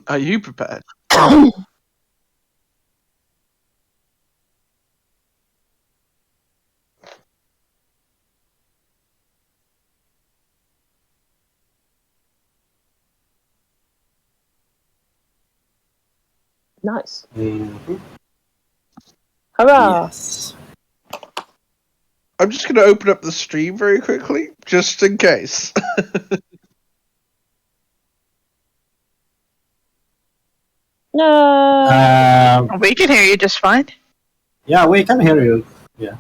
Are you prepared? Nice. Mm-hmm. Hurrah! Yes. I'm just going to open up the stream very quickly, just in case. No. We can hear you just fine. Yeah, we can hear you. Yeah.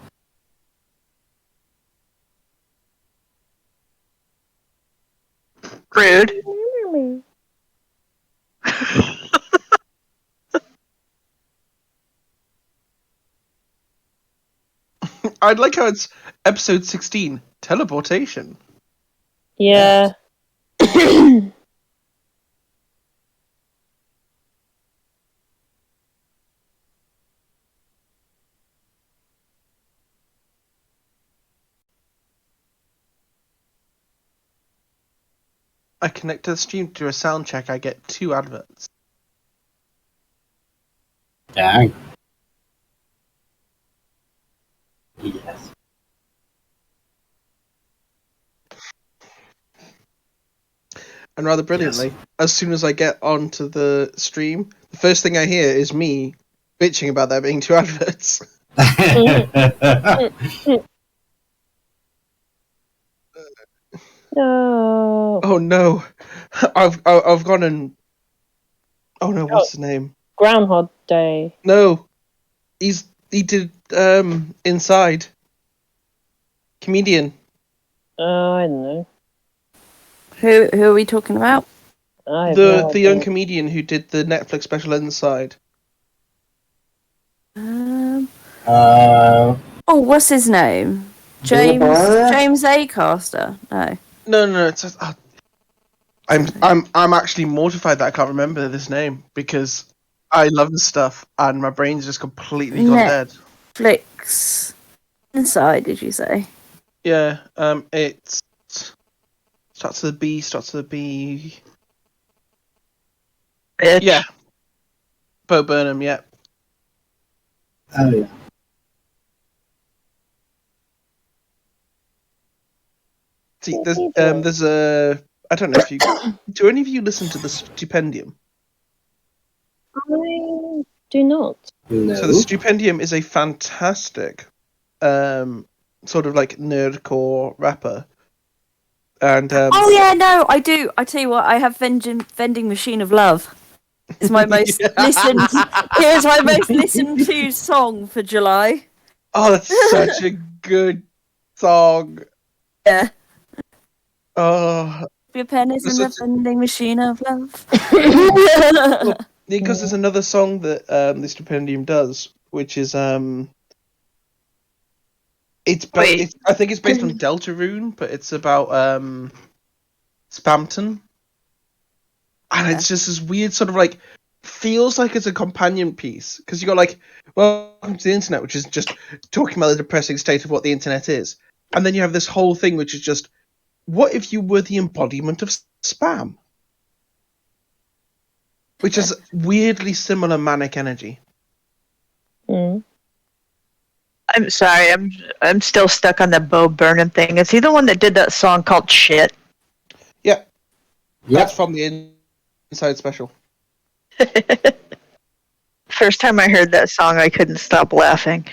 Rude. I'd like how it's episode 16, Teleportation. Yeah. I connect to the stream to a sound check, I get 2 adverts. Dang. Yes. And rather brilliantly, as soon as I get onto the stream, the first thing I hear is me bitching about there being 2 adverts. No. Oh no, I've gone and oh no, what's his name? Groundhog Day. No, he did Inside. Comedian. I don't know. Who are we talking about? I have The no young idea. comedian who did the Netflix special Inside. Oh, what's his name? Bill Burr? James Acaster. No. No, it's I'm actually mortified that I can't remember this name because I love this stuff and my brain's just completely gone dead. Netflix. Inside, did you say? Yeah, it's starts with a B. Bitch. Yeah, Bo Burnham. Yeah. Oh, yeah. See, there's a. I don't know if you do. Any of you listen to the Stupendium? I do not. No. So the Stupendium is a fantastic, sort of like nerdcore rapper, and Oh yeah, no, I do. I tell you what, I have vending machine of love. Is my most listened. Here's my most listened to song for July. Oh, that's such a good song. Yeah. Oh, Your pen is in the vending machine of love. because there's another song that the Stupendium does, which is it's I think it's based on Deltarune, but it's about Spamton, and it's just this weird sort of like feels like it's a companion piece because you got like Welcome to the Internet, which is just talking about the depressing state of what the internet is, and then you have this whole thing which is just what if you were the embodiment of spam, which is weirdly similar manic energy. Mm. I'm sorry, I'm still stuck on the Bo Burnham thing. Is he the one that did that song called Shit? Yeah, Yep. that's from the Inside special. First time I heard that song, I couldn't stop laughing.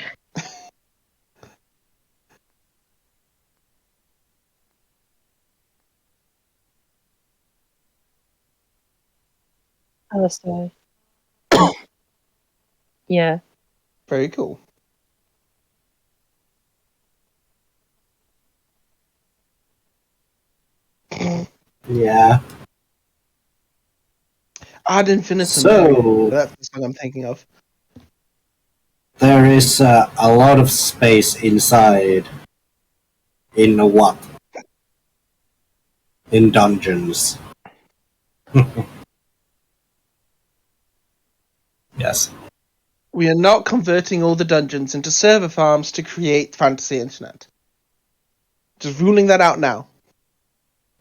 Alistair. Yeah. Very cool. Yeah. Ad infinitum. So- That's the song I'm thinking of. There is a lot of space inside. In what? In dungeons. Yes. We are not converting all the dungeons into server farms to create fantasy internet. Just ruling that out now.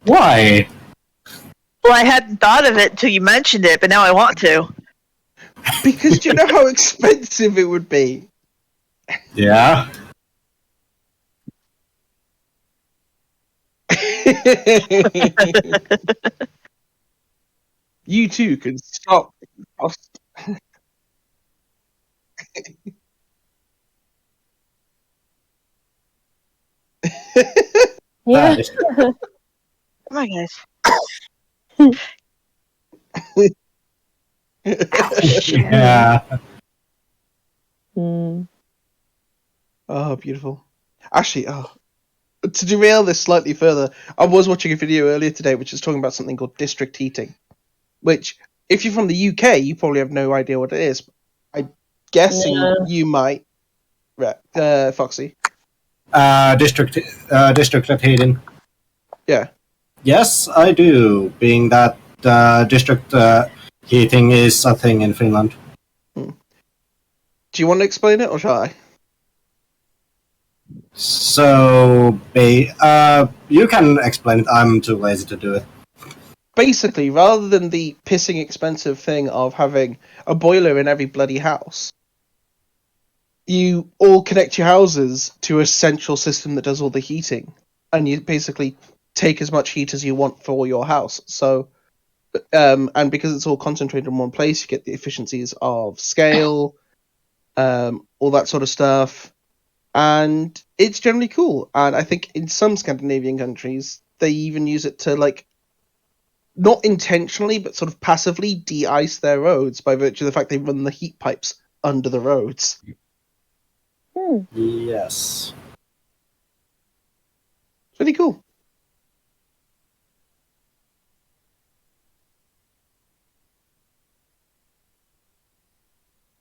Why? Well, I hadn't thought of it until you mentioned it, but now I want to. Because do you know how expensive it would be? Yeah. You too can stop. Yeah. That is Come on, guys. yeah. Mm. Oh, beautiful. Actually, to derail this slightly further, I was watching a video earlier today which is talking about something called district heating, which, if you're from the UK, you probably have no idea what it is. I'm guessing Yeah. you might, Foxy. District heating. Yeah. Yes, I do. Being that district heating is a thing in Finland. Do you want to explain it, or shall I? So, you can explain it. I'm too lazy to do it. Basically, rather than the pissing expensive thing of having a boiler in every bloody house, you all connect your houses to a central system that does all the heating, and you basically take as much heat as you want for your house. So, and because it's all concentrated in one place, you get the efficiencies of scale, all that sort of stuff, and it's generally cool. And I think in some Scandinavian countries, they even use it to, like, not intentionally, but sort of passively de-ice their roads by virtue of the fact they run the heat pipes under the roads. Hmm. Yes. It's really cool.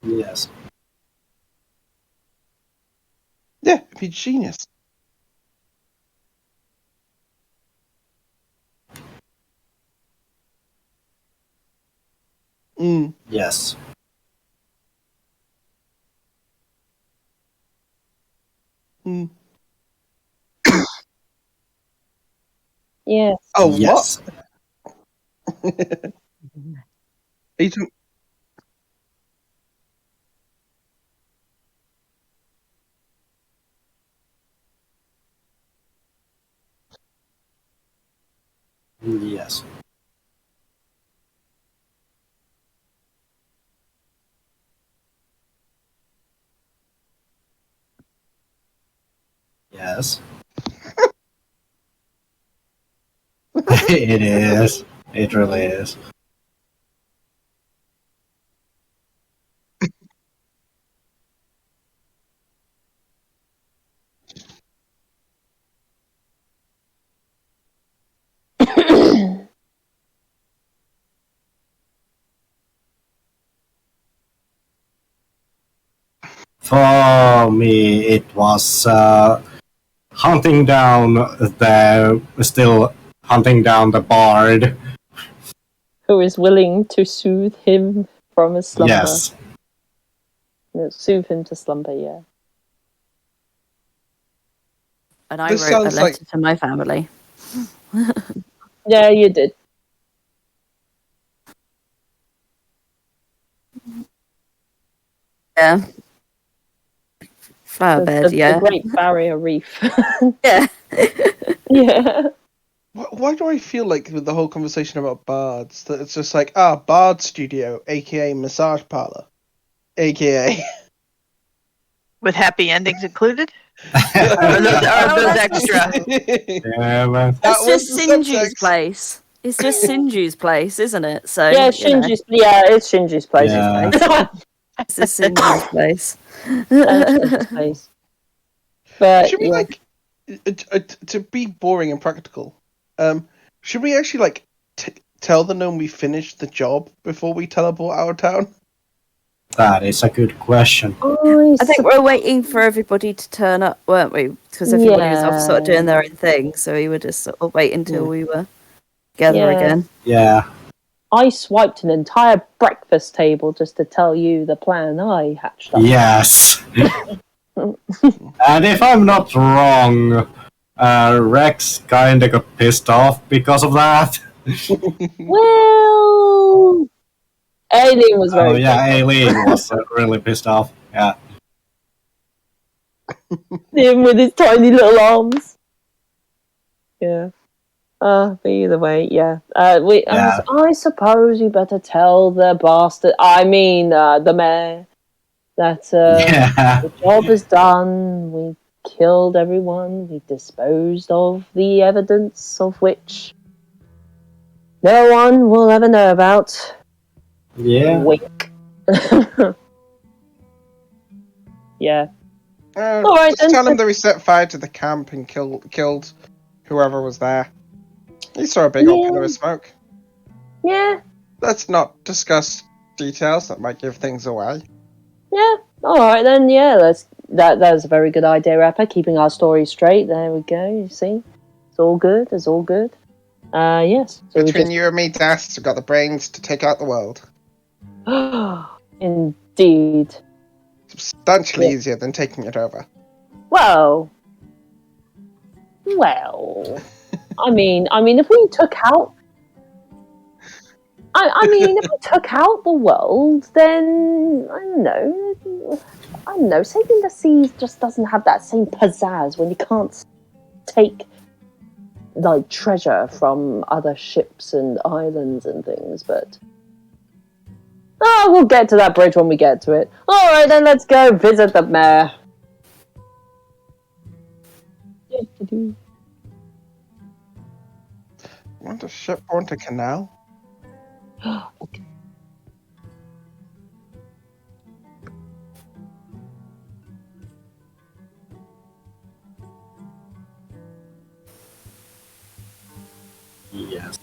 Yes. Yeah, it'd be genius. Mm. Yes. Mm. Yes. Oh, Yes. what? Are you talking- Yes. Yes. It is. It really is. For me, it was hunting down the bard. Who is willing to soothe him from his slumber? Yes. No, soothe him to slumber. Yeah. And I This wrote a sounds letter like- to my family. Yeah, you did. Yeah. Flower bed, The yeah. Great Barrier Reef. Yeah. Yeah. Why do I feel like with the whole conversation about bards that it's just like, bard studio, aka massage parlor, aka With happy endings included? Or That those extra? Yeah, man. That's was just the Sinju's subtext. place. It's just Sinju's place, isn't it? So Yeah, you know, Shinji's. Yeah, it's Shinji's place. Yeah. it's just Sinju's place. That's Shinji's place. But Should we yeah. like to be boring and practical? Should we actually like tell the gnome we finished the job before we teleport out of town? That is a good question. I think we're waiting for everybody to turn up, weren't we? Because everybody was off sort of doing their own thing, so we would just sort of wait until we were together Yeah. again. Yeah. I swiped an entire breakfast table just to tell you the plan I hatched up. Yes. And if I'm not wrong, Rex kinda got pissed off because of that. Well, Alien was Oh very yeah, pissed Aileen was really pissed off. Yeah. off. Him with his tiny little arms. Yeah. But either way, yeah. Yeah. I suppose you better tell the bastard. The mayor that Yeah. the job is done. We killed everyone. We disposed of the evidence of which no one will ever know about. Yeah. Wink. Yeah. Uh, All right just then. tell him that we set fire to the camp and killed whoever was there. He saw a big old pillar of smoke. Yeah. Let's not discuss details that might give things away. Yeah. All right then. Yeah. That's a very good idea, Rapper. Keeping our story straight. There we go. You see, it's all good. It's all good. Yes. So Between you and me, Das have got the brains to take out the world. Indeed. Substantially Yeah. easier than taking it over. Well. If we took out, if we took out the world, then I don't know. Saving the seas just doesn't have that same pizzazz when you can't take like treasure from other ships and islands and things. But we'll get to that bridge when we get to it. All right, then let's go visit the mayor. Want a shipborne to canal? Okay. Yes.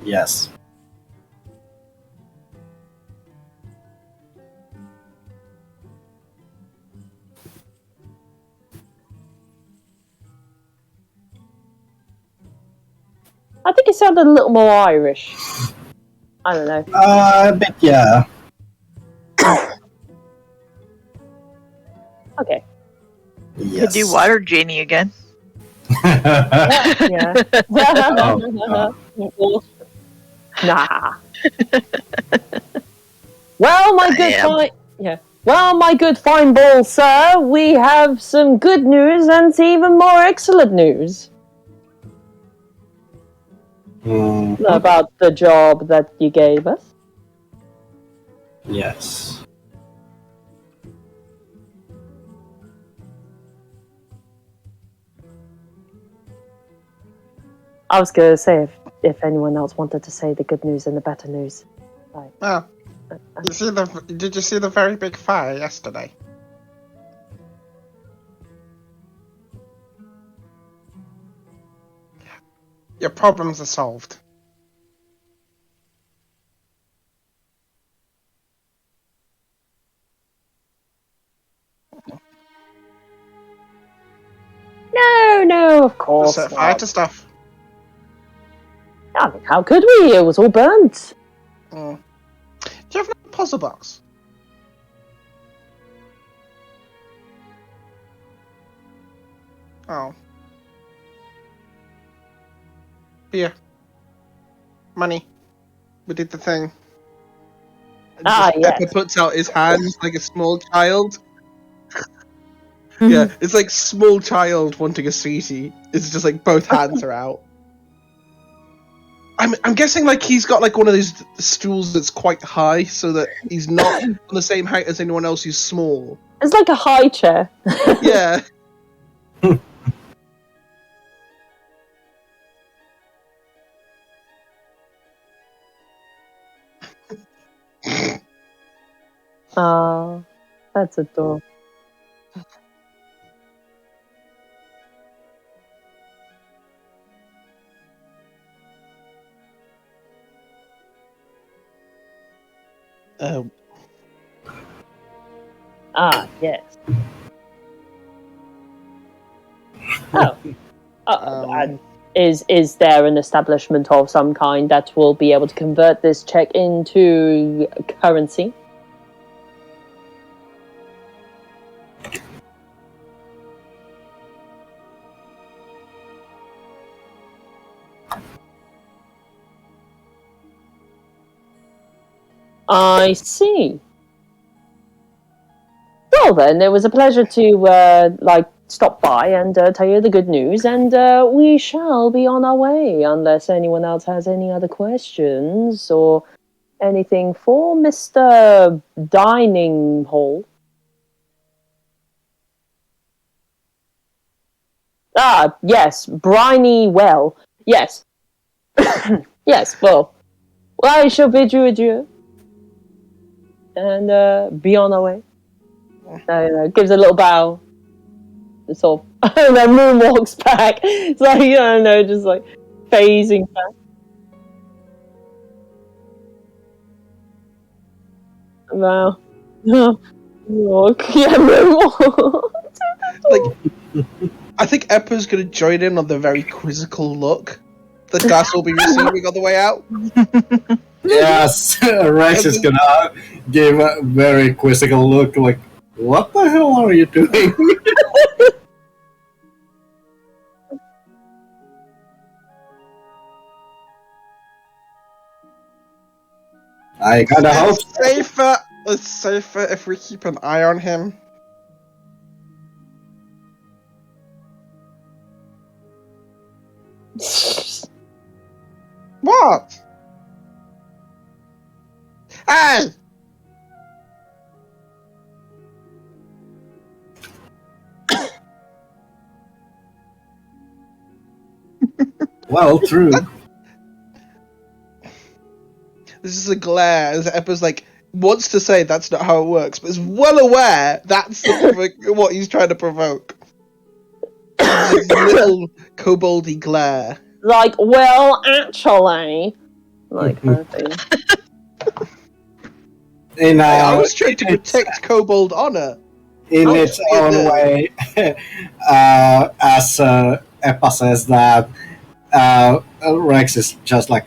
Yes. I think it sounded a little more Irish. I don't know. But yeah. Okay. Yes. Could do Water Genie again. Yeah. Oh, Nah. Well, my good Yeah. fine. Yeah. Well, my good fine ball, sir, we have some good news and even more excellent news about the job that you gave us. Yes. I was going to say if anyone else wanted to say the good news and the better news. Oh, did you see the very big fire yesterday? Your problems are solved. No, of Just course set fire not. to stuff. I mean, how could we? It was all burnt. Mm. Do you have a puzzle box? Oh. Here. Money. We did the thing. Ah, Pepper yes. puts out his hands like a small child. Yeah, it's like small child wanting a sweetie. It's just like both hands are out. I'm guessing like he's got like one of those stools that's quite high, so that he's not on the same height as anyone else who's small. It's like a high chair. Yeah. Oh, that's adorable. Ah, yes. Oh. And is there an establishment of some kind that will be able to convert this check into currency? I see. Well then, it was a pleasure to stop by and tell you the good news, and we shall be on our way unless anyone else has any other questions or anything for Mr. Dining Hall. Ah, yes, briny well. Yes. Yes, well, I shall bid you adieu. And be on our way. Gives a little bow. Sort of, and then moonwalks back. It's like, I don't know, just like phasing back. Wow. Moonwalk. Yeah, moonwalk. Like, I think Eppa's going to join in on the very quizzical look that Das will be receiving on the way out. Yes, Rex is gonna give a very quizzical look, like, what the hell are you doing? I kinda hope It's safer if we keep an eye on him. What? Hey! well, true. This is a glare as Eppa's like wants to say that's not how it works, but is well aware that's what he's trying to provoke. This little koboldy glare. Like, well, actually, like kind of thing. I was trying to protect kobold honor. In its own way, as Eppa says that, Rex is just like,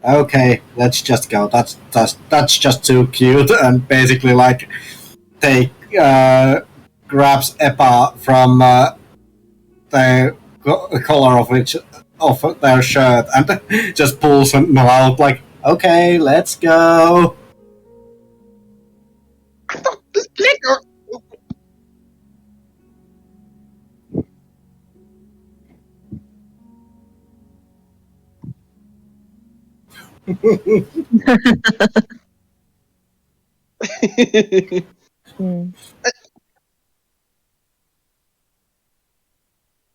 okay, let's just go. That's just too cute, and basically like grabs Eppa from the collar of their shirt and just pulls them out like, okay, let's go. I thought this clicker.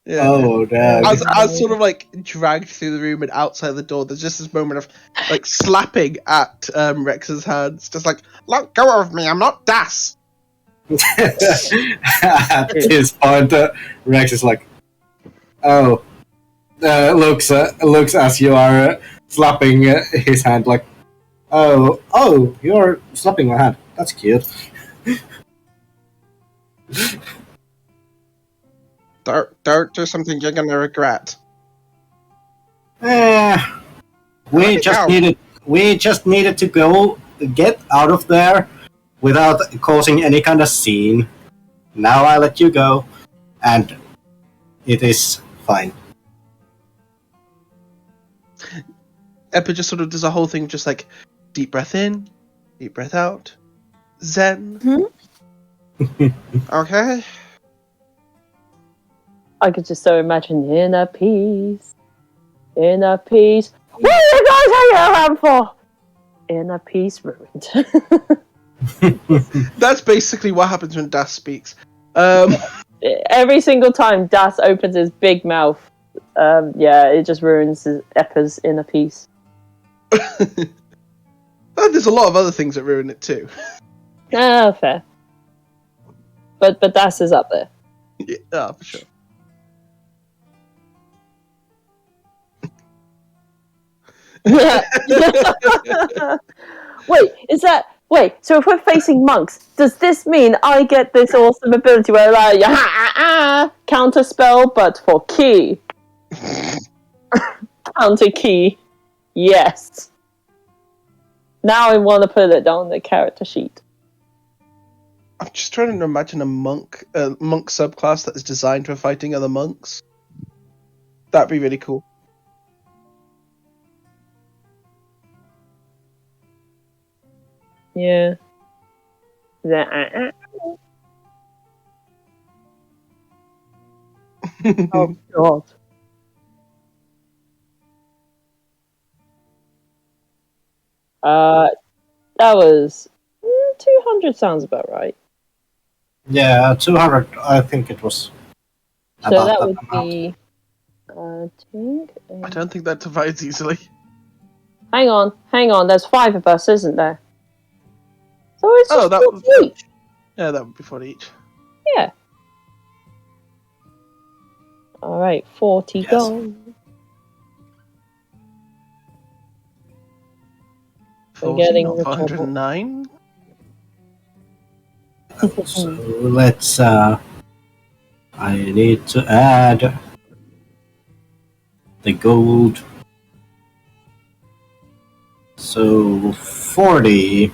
Yeah. Oh, damn. As sort of like dragged through the room and outside the door, there's just this moment of like slapping at Rex's hands, just like, let go of me, I'm not Das. At this point, Rex is like, oh, looks as you are slapping his hand, like, oh, you're slapping my hand. That's cute. Don't do something you're gonna regret. We just needed to get out of there without causing any kind of scene. Now I let you go, and it is fine. Eppa just sort of does a whole thing, just like deep breath in, deep breath out, Zen. Okay. I could just so imagine inner peace. Inner peace. What are you guys hanging around for? Inner peace ruined. That's basically what happens when Das speaks. Every single time Das opens his big mouth, it just ruins Eppa's inner peace. There's a lot of other things that ruin it too. Ah, fair. But Das is up there. Yeah, for sure. Wait, is that Wait, so if we're facing monks, does this mean I get this awesome ability where like counter spell, but for key? Counter key. Yes. Now I want to put it down the character sheet. I'm just trying to imagine a monk subclass that is designed for fighting other monks. That'd be really cool. Yeah. Oh god. That was 200 sounds about right. Yeah, 200. I think it was. So About that would amount. be. I don't think that divides easily. Hang on. There's 5 of us, isn't there? So it's just that 40 would each. Yeah, that would be 40 each. Yeah. All right, 40 Yes. gold. We're 40, getting not the trouble. 409. So let's. I need to add the gold. So 40.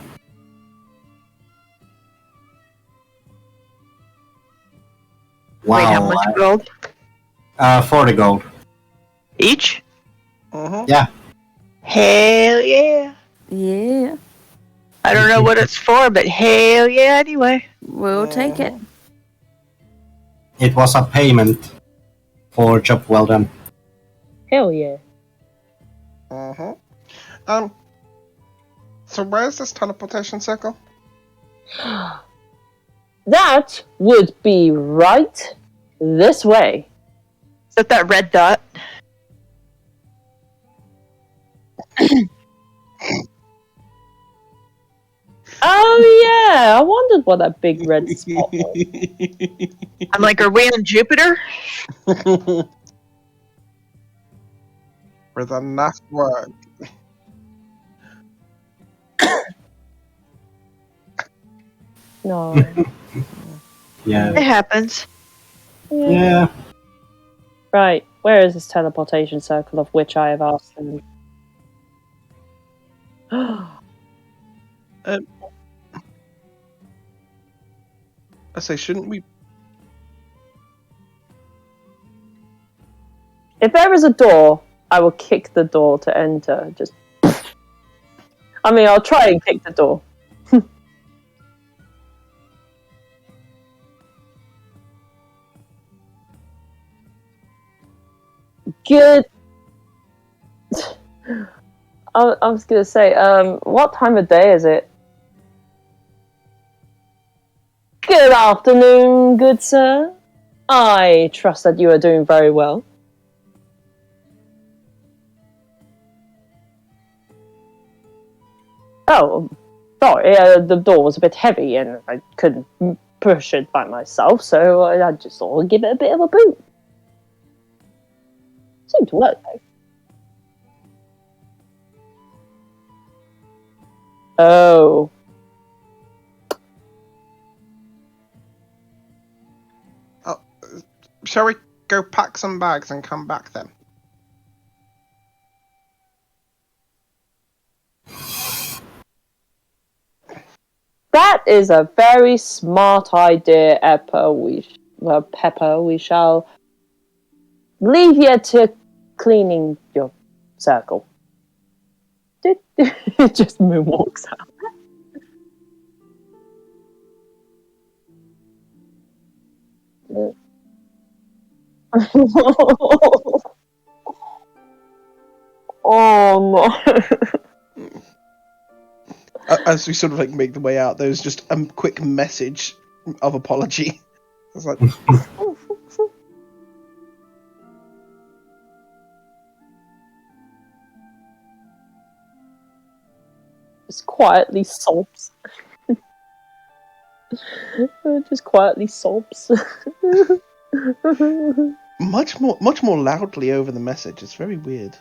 Wow. Wait, how much gold? 40 gold. Each? Yeah. Hell yeah. Yeah, I don't know what it's for, but hell yeah anyway. we'll take it. It was a payment for job well done. Hell yeah. So where's this teleportation circle? That would be right this way. Is that red dot? Oh yeah, I wondered what that big red spot was. I'm like, are we on Jupiter? With enough work. No. Yeah. It happens. Yeah. Right, where is this teleportation circle of which I have asked them? I say, shouldn't we? If there is a door, I will kick the door to enter. Just. I mean, I'll try and kick the door. Good. I was gonna say, what time of day is it? Good afternoon, good sir. I trust that you are doing very well. Oh, sorry, the door was a bit heavy and I couldn't push it by myself, so I just thought I'd give it a bit of a boot. Seemed to work, though. Oh. Shall we go pack some bags and come back then? That is a very smart idea, Pepper. We shall leave you to cleaning your circle. It just moonwalks out. Oh no. As we sort of like make the way out, there's just a quick message of apology. It's like, Just quietly sobs. Just quietly sobs. much more loudly over the message. It's very weird.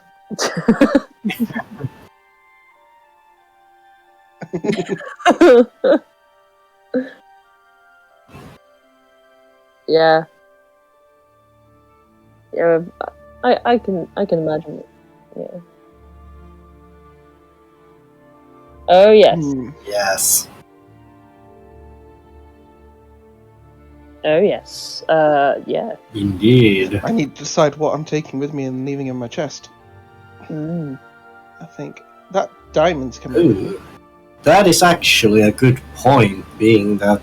Yeah. Yeah. I can imagine it. Yeah. Oh yes. Hmm. Yes. Oh yes. Yeah. Indeed. I need to decide what I'm taking with me and leaving in my chest. Mm. I think that diamond's coming with me. Ooh. That is actually a good point, being that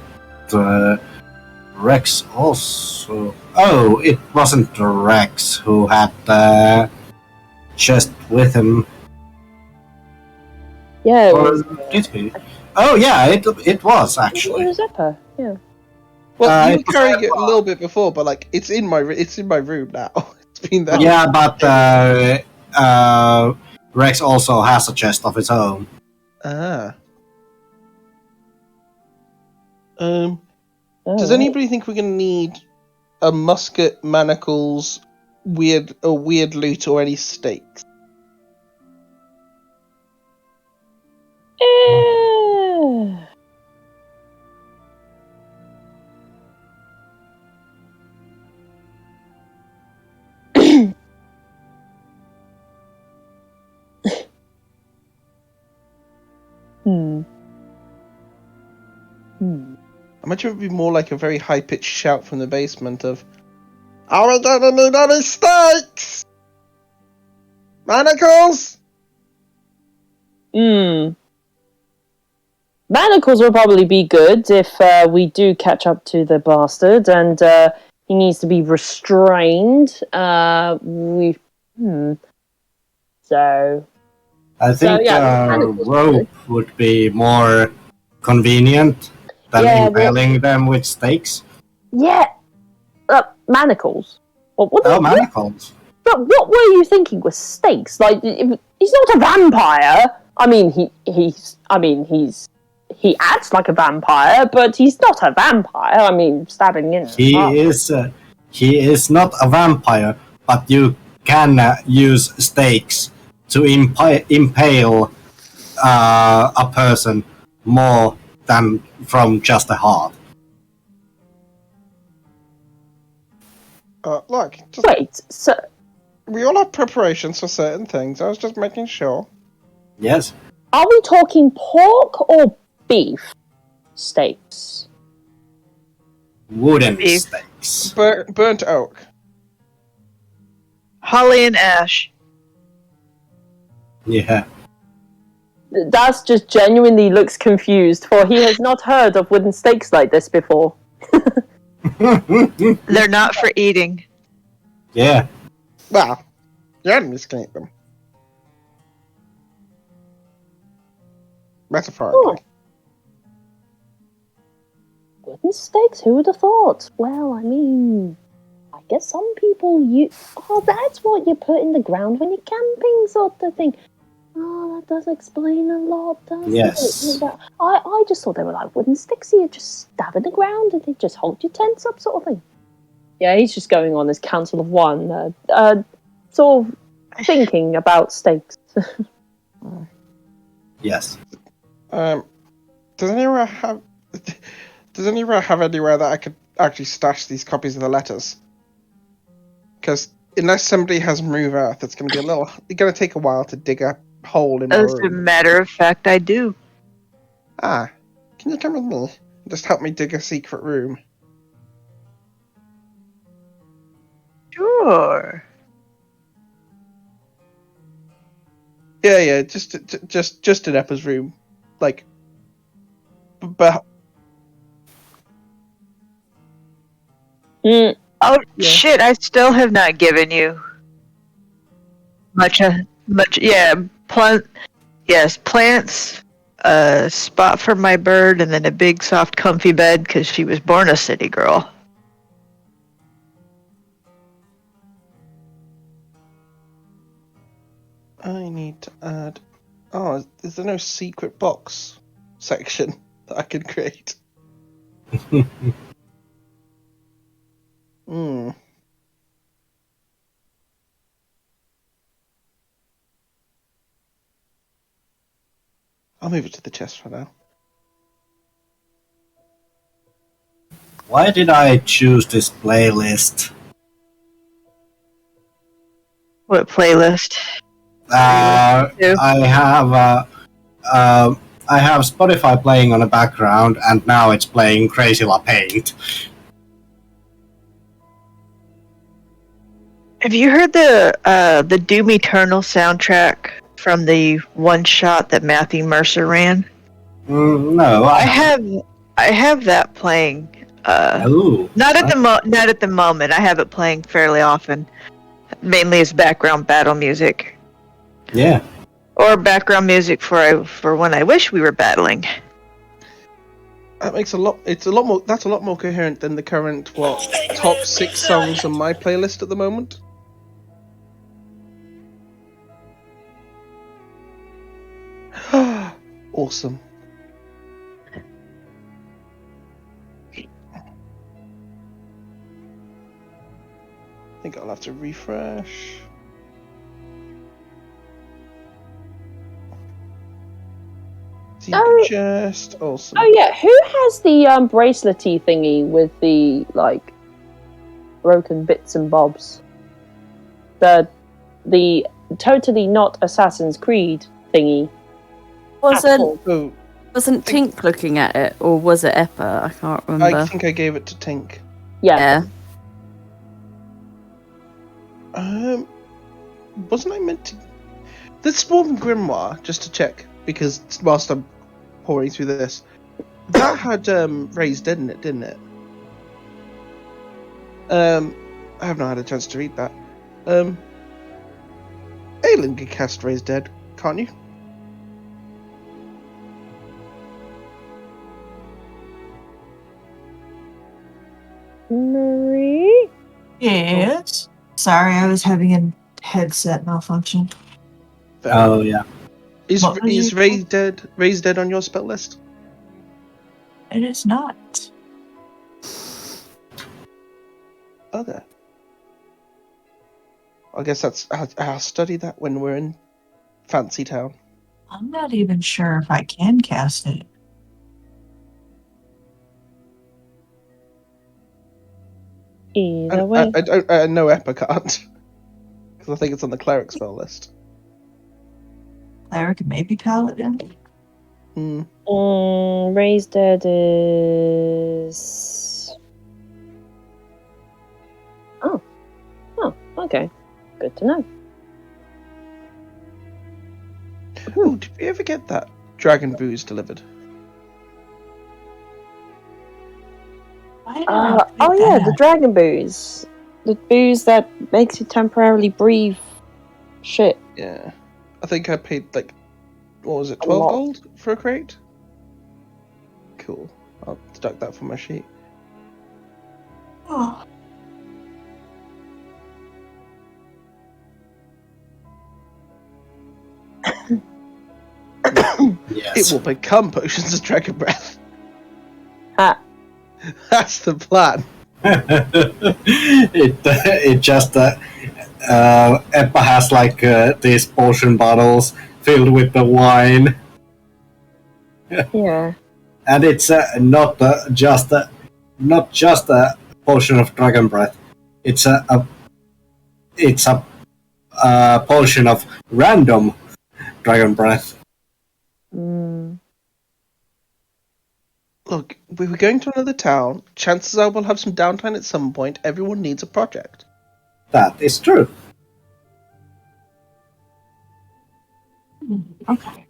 Rex also. Oh, it wasn't Rex who had the chest with him. Yeah. It Or was. did he? Oh, yeah, it was It actually. was Zephyr. Yeah. Well, you It were was carrying it a little bit before, but like it's in my room now. It's been there. Yeah, but Rex also has a chest of its own. Ah. Oh, Does right. anybody think we're gonna need a musket, manacles, weird loot, or any stakes? Eh. Hmm. Hmm. I imagine it would be more like a very high pitched shout from the basement of, "Are we gonna need any stakes? Manacles?" Hmm. Manacles will probably be good if we do catch up to the bastard, and he needs to be restrained. So I think yeah, manacles would be rope would be more convenient than Yeah, well, impaling them with stakes. good. Yeah, manacles. Oh, manacles. But what were you thinking with stakes? Like, he's not a vampire. I mean, he acts like a vampire, but he's not a vampire. I mean, stabbing in. He is not a vampire, but you can use stakes to impale a person more than from just a heart. Look, just, Wait, so we all have preparations for certain things. I was just making sure. Yes. are we talking pork or beef steaks? Wooden Beef. stakes. Burnt oak. Holly and Ash. Yeah. Das just genuinely looks confused, for he has not heard of wooden steaks like this before. They're not for eating. Yeah. Well, your enemies can eat them. Metaphorically. Wooden steaks? Who would have thought? Well, I mean, I guess some people that's what you put in the ground when you're camping, sort of thing. Oh, that does explain a lot, doesn't Yes. it? I just thought they were like wooden sticks you just stab in the ground and they just hold your tents up, sort of thing. Yeah, he's just going on this council of one, sort of thinking about steaks. Yes. Does anyone have? Does anyone have anywhere that I could actually stash these copies of the letters? Because unless somebody has Move Earth, it's going to be it's going to take a while to dig a hole in my As a room. matter of fact, I do. Ah, can you come with me? Just help me dig a secret room. Sure. Yeah, just in Eppa's room, like. But Mm, Oh Yeah. shit! I still have not given you much. Yeah. Yes, plants. A spot for my bird, and then a big, soft, comfy bed because she was born a city girl. I need to add. Oh, is there no secret box section that I can create? Hmm. I'll move it to the chest for now. Why did I choose this playlist? What playlist? Uh, Yeah. I have Spotify playing on the background, and now it's playing Crazy La Paint. Have you heard the Doom Eternal soundtrack from the one shot that Matthew Mercer ran? No, I have that playing. Ooh, Not at the moment. I have it playing fairly often, mainly as background battle music yeah. or background music for when I wish we were battling. That makes a lot. It's a lot more. That's a lot more coherent than the current top 6 songs on my playlist at the moment. Awesome. I think I'll have to refresh. Oh. Chest. Awesome. Oh yeah, who has the bracelety thingy with the like broken bits and bobs? The totally not Assassin's Creed thingy. Wasn't Oh, Tink looking at it, or was it Eppa? I can't remember. I think I gave it to Tink. Yeah. Wasn't I meant to? The Swarm Grimoire, just to check, because whilst I'm pouring through this, that had Raised Dead in it, didn't it? I have not had a chance to read that. Aelin can cast Raised Dead, can't you? Marie? Yes. Sorry, I was having a headset malfunction. Oh yeah. Is What was you- Raised Dead on your spell list? It is not. Other. I guess I'll study that when we're in Fancy Town. I'm not even sure if I can cast it. Either way. I know Eppa can't. Because I think it's on the cleric spell list. Cleric and maybe paladin. Raised Dead is. Oh, okay. Good to know. Oh, did we ever get that Dragon Booze delivered? Why did I pick Yeah, that? the dragon booze. The booze that makes you temporarily breathe shit. Yeah. I think I paid like, what was it, A 12 lot. gold for a crate? Cool. I'll deduct that from my sheet. Oh, Yes. It will become potions of dragon breath. Ha. That's the plan. it just Eppa has like these potion bottles filled with the wine, Yeah. and it's not just a potion of dragon breath. It's a potion of random dragon breath. Look, we were going to another town. Chances are we'll have some downtime at some point. Everyone needs a project. That is true. okay.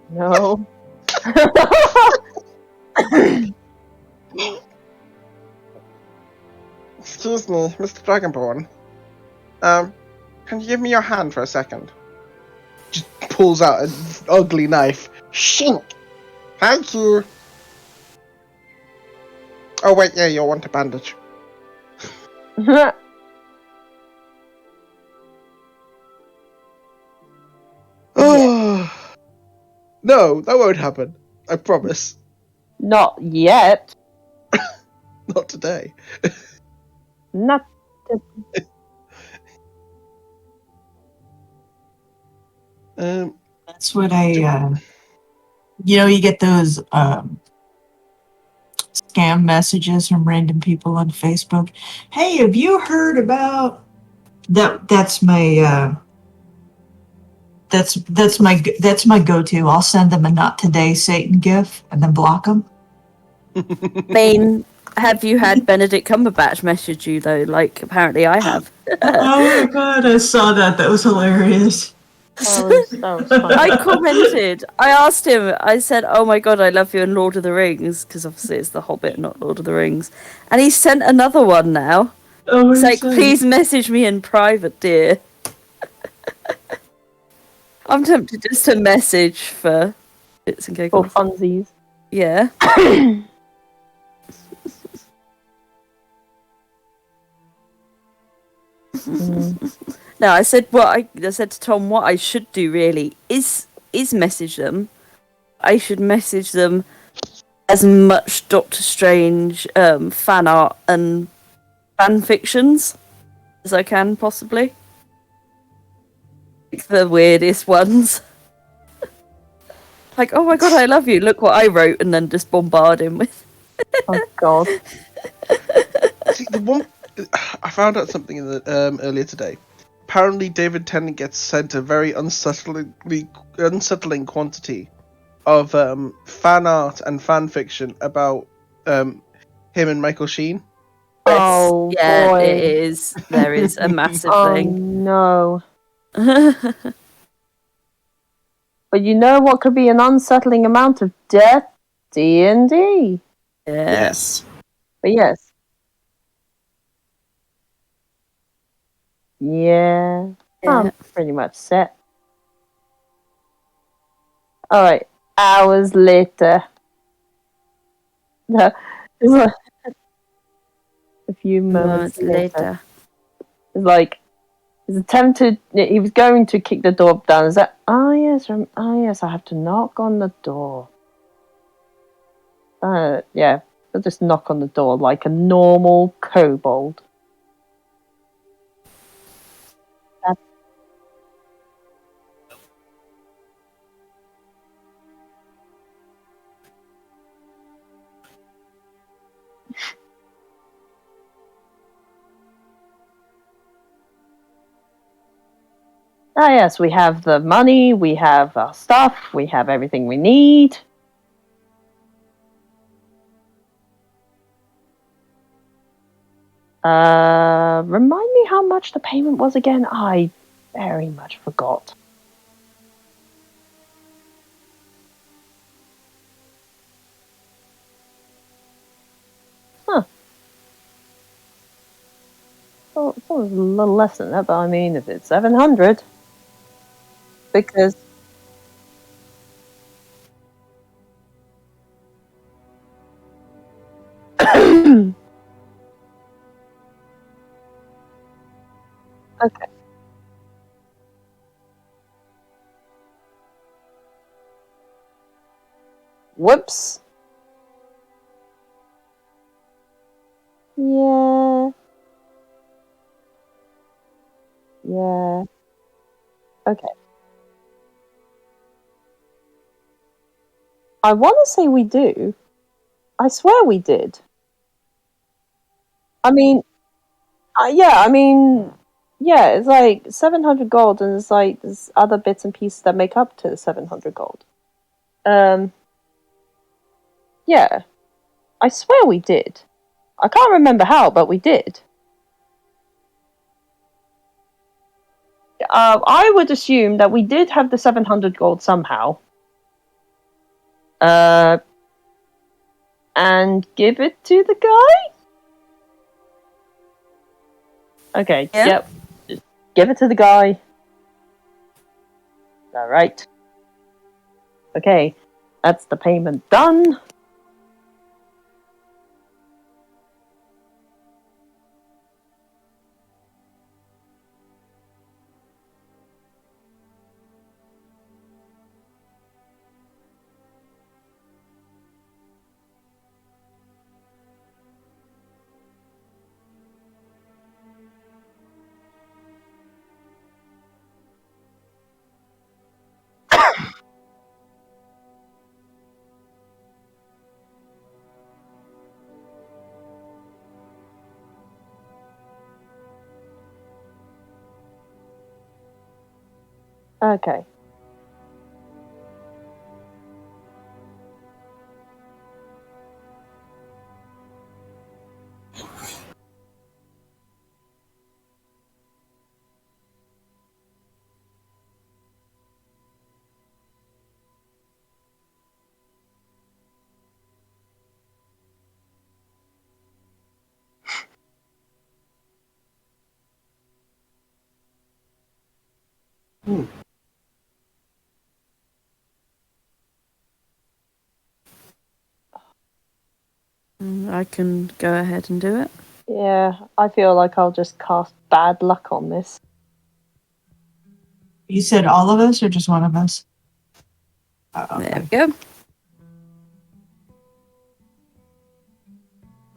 No. Excuse me, Mr. Dragonborn. Can you give me your hand for a second? Just pulls out an ugly knife. Shink! Thank you! Oh wait, yeah, you'll want a bandage. Oh no, that won't happen. I promise. Not yet. Not today. Not. That's what I. You get those scam messages from random people on Facebook. Hey, have you heard about that? That's my. That's my go-to. I'll send them a not today Satan gif and then block them. I mean, have you had Benedict Cumberbatch message you though? Like, apparently I have. Oh my god, I saw that. That was hilarious. That was funny. I commented. I asked him. I said, "Oh my god, I love you in Lord of the Rings," because obviously it's The Hobbit, not Lord of the Rings. And he sent another one now. Oh, It's like, please message me in private, dear. I'm tempted just to message for bits and For giggles. funsies. Yeah. No, I said I said to Tom what I should do really is message them. I should message them as much Doctor Strange fan art and fan fictions as I can possibly. Like the weirdest ones. Like, oh my god, I love you. Look what I wrote, and then just bombard him with. Oh god. See, the one I found out something in the earlier today. Apparently, David Tennant gets sent a very unsettling quantity of fan art and fan fiction about him and Michael Sheen. Oh Yeah, boy. it is. There is a massive Oh thing. no. But you know what could be an unsettling amount of death? D&D. Yes. But yes. Yeah. I'm pretty much set. Alright. Hours later. No. A few moments later. It's like he's attempted. He was going to kick the door down. Is that? Oh yes, I have to knock on the door. Yeah. He'll just knock on the door like a normal kobold. Ah yes, we have the money, we have our stuff, we have everything we need. Remind me how much the payment was again? I very much forgot. Huh. Well, it's a little less than that, but I mean, if it's 700, because okay. Whoops. Yeah. Yeah. Okay. I want to say we do. I swear we did. I mean, yeah, it's like 700 gold, and it's like there's other bits and pieces that make up to the 700 gold. Yeah, I swear we did. I can't remember how, but we did. I would assume that we did have the 700 gold somehow. And give it to the guy? Okay, Yeah. yep. Just give it to the guy. Alright. Okay, that's the payment done. Okay. I can go ahead and do it. Yeah, I feel like I'll just cast bad luck on this. You said all of us or just one of us? There Okay. we go.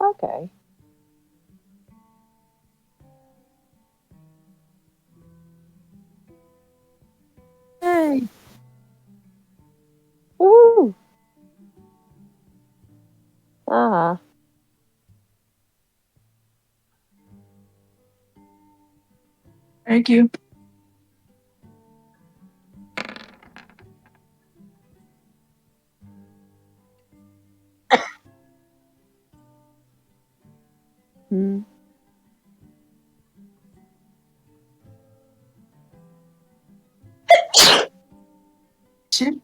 Okay. Yay. Woo! Ah. Thank you. Hmm. Shit.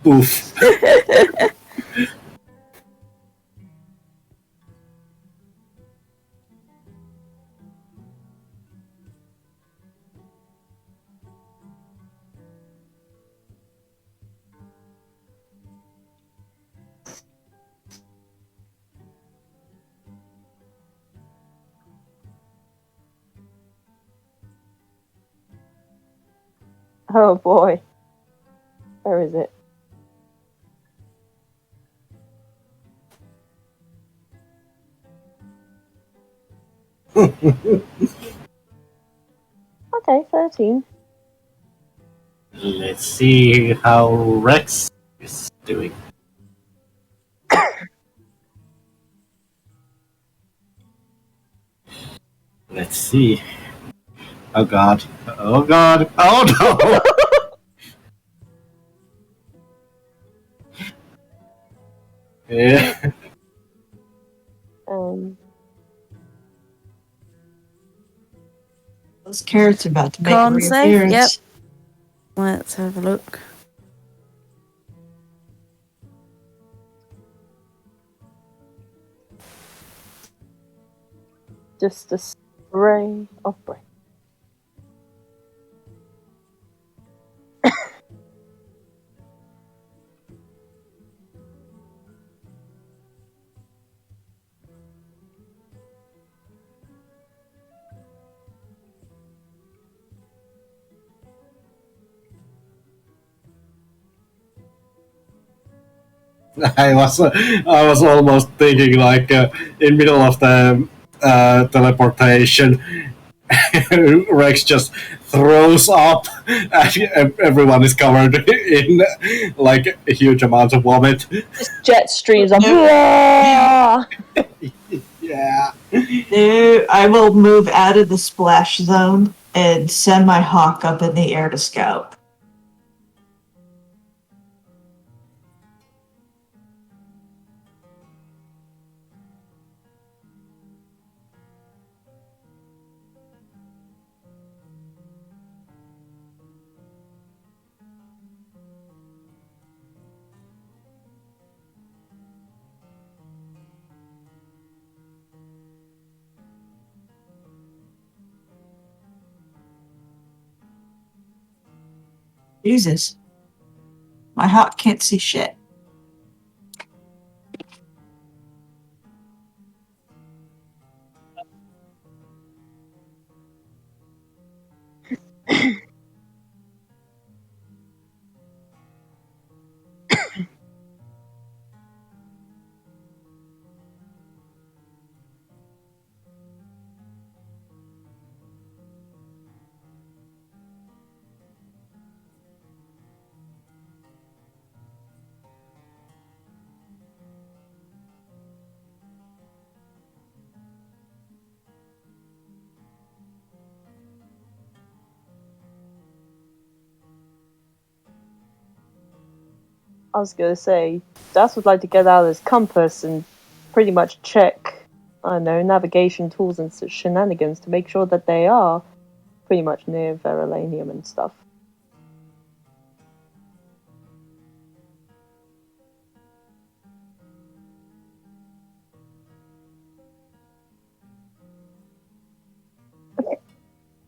Oof. Oh boy. Where is it? Okay, 13. Let's see how Rex is doing. Let's see. Oh god. Oh god. Oh no! Yeah. um, Those carrots are about to make a Con save? Yep. reappearance. Let's have a look. just a spray of breath. I was almost thinking like in middle of the teleportation, Rex just throws up, and everyone is covered in like a huge amount of vomit. Just jet streams of. Yep. Yeah. No, I will move out of the splash zone and send my hawk up in the air to scout. Jesus. My hawk can't see shit. I was gonna say, Das would like to get out his compass and pretty much check, I don't know, navigation tools and shenanigans to make sure that they are pretty much near Verulanium and stuff.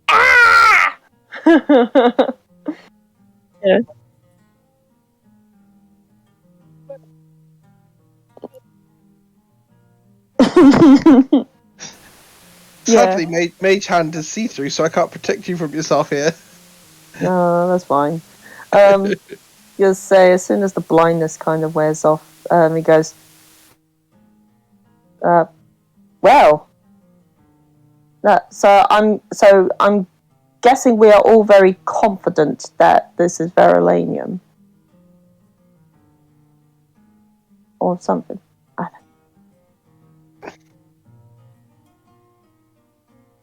Ah! Yeah. Sadly, Mage Hand is see-through, so I can't protect you from yourself here. No, that's fine. You'll say as soon as the blindness kind of wears off, he goes, well, so I'm guessing we are all very confident that this is Verulanium or something.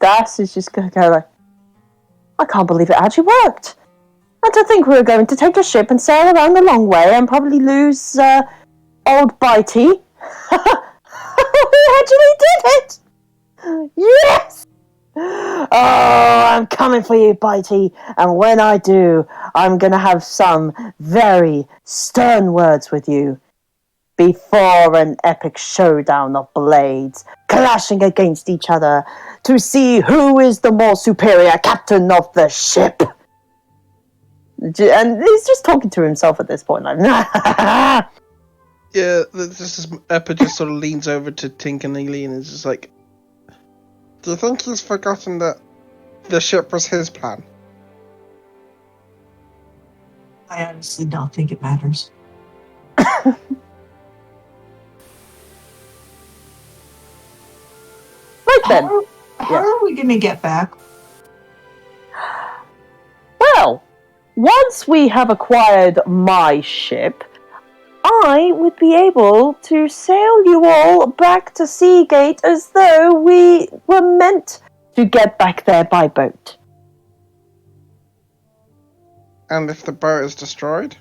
Das is just going to go like, I can't believe it actually worked. And to think we were going to take a ship and sail around the long way and probably lose old Bitey. We actually did it! Yes! Oh, I'm coming for you, Bitey. And when I do, I'm going to have some very stern words with you before an epic showdown of blades clashing against each other to see who is the more superior captain of the ship. And he's just talking to himself at this point, like, Yeah, this is Eppa just sort of leans over to Tink and Neely and is just like, do you think he's forgotten that the ship was his plan? I honestly don't think it matters. Right then. How are we going to get back? Well, once we have acquired my ship, I would be able to sail you all back to Seagate as though we were meant to get back there by boat. And if the boat is destroyed?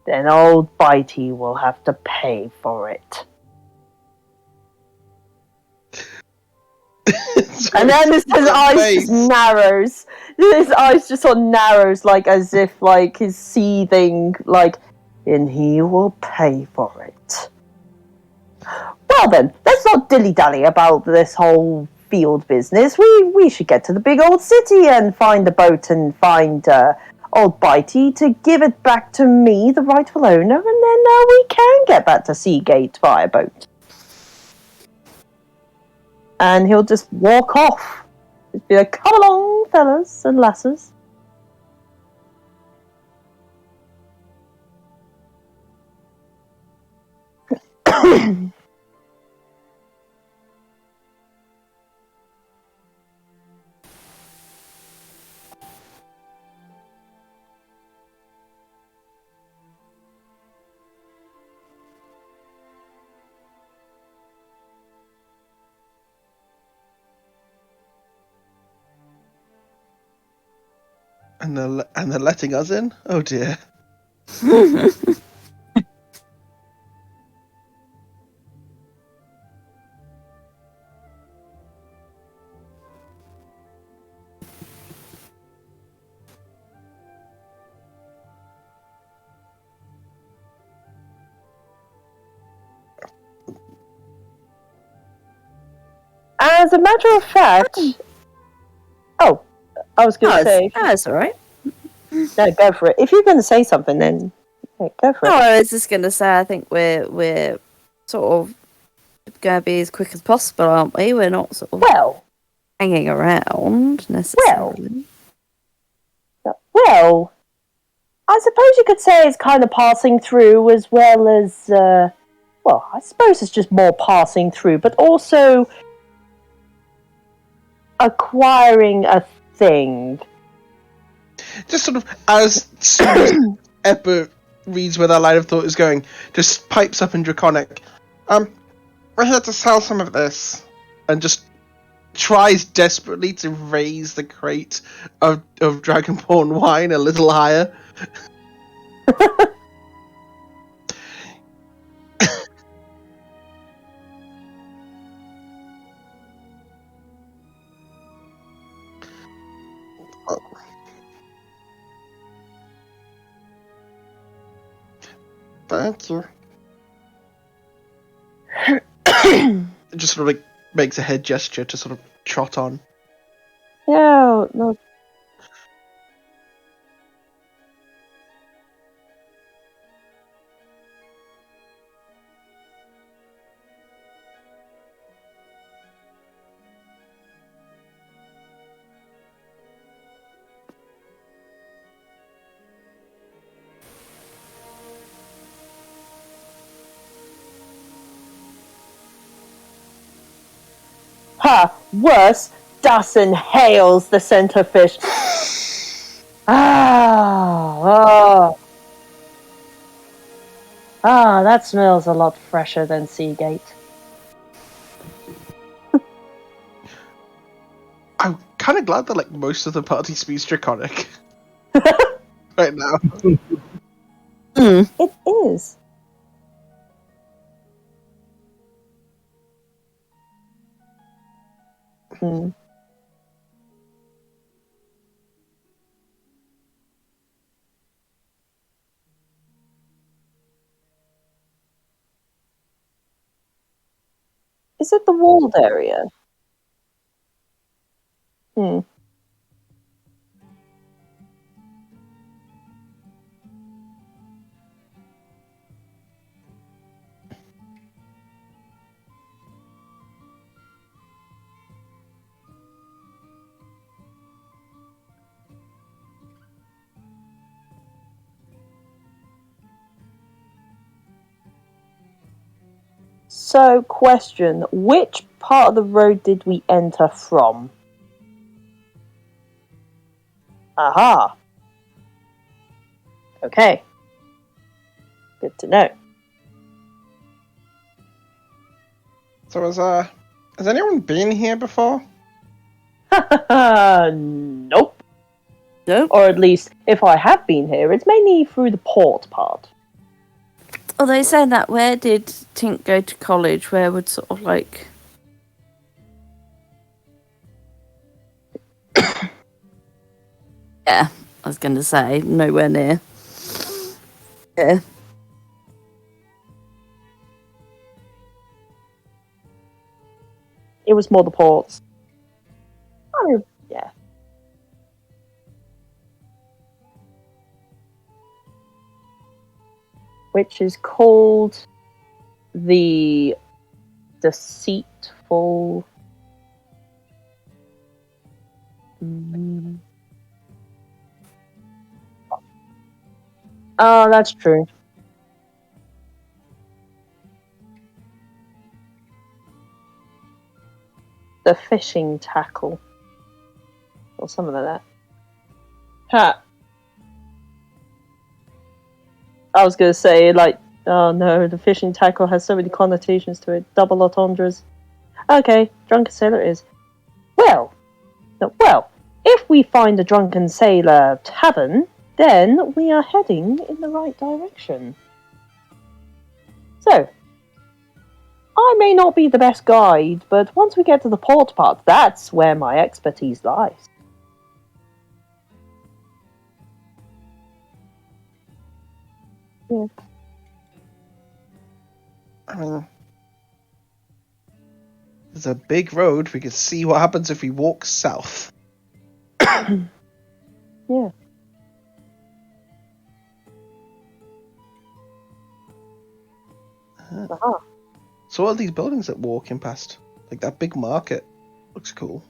Then old Bitey will have to pay for it. And then his eyes just narrows. His eyes just sort of narrows, like as if like he's seething, like, and he will pay for it. Well then, let's not dilly-dally about this whole field business. We should get to the big old city and find a boat and find old Bitey to give it back to me, the rightful owner, and then we can get back to Seagate via boat. And he'll just walk off. Just be like, come along, fellas and lasses. And they're letting us in? Oh dear. As a matter of fact... Oh, I was going to say... That's alright. No, go for it. If you're going to say something, then go for it. No, I was just going to say, I think we're sort of going to be as quick as possible, aren't we? We're not sort of hanging around necessarily. Well, I suppose you could say it's kind of passing through as well as, well, I suppose it's just more passing through, but also acquiring a thing. Just sort of as soon as Eppa reads where that line of thought is going, just pipes up in Draconic. We're here to sell some of this. And just tries desperately to raise the crate of Dragonborn wine a little higher. Thank you. It just sort of like makes a head gesture to sort of trot on. Yeah, no. Ha! Worse, dust inhales the centerfish. That smells a lot fresher than Seagate. I'm kind of glad that like most of the party speaks Draconic right now. It is. Hmm. Is it the walled area? Hmm. So, question: which part of the road did we enter from? Aha. Okay. Good to know. So has anyone been here before? Nope. Nope. Or at least, if I have been here, it's mainly through the port part. Although saying that, where did Tink go to college? Where would sort of like... Yeah, I was going to say, nowhere near. Yeah. It was more the ports. Oh, yeah. Which is called the Deceitful. Oh, that's true. The fishing tackle. Or something like that. Ha! I was gonna say, like, oh no, the fishing tackle has so many connotations to it. Double entendres. Okay, drunken sailor is. Well, if we find the drunken sailor tavern, then we are heading in the right direction. So, I may not be the best guide, but once we get to the port part, that's where my expertise lies. Yeah. I mean, there's a big road. We could see what happens if we walk south. Yeah. Uh-huh. So what are these buildings that we're walking past? Like that big market looks cool.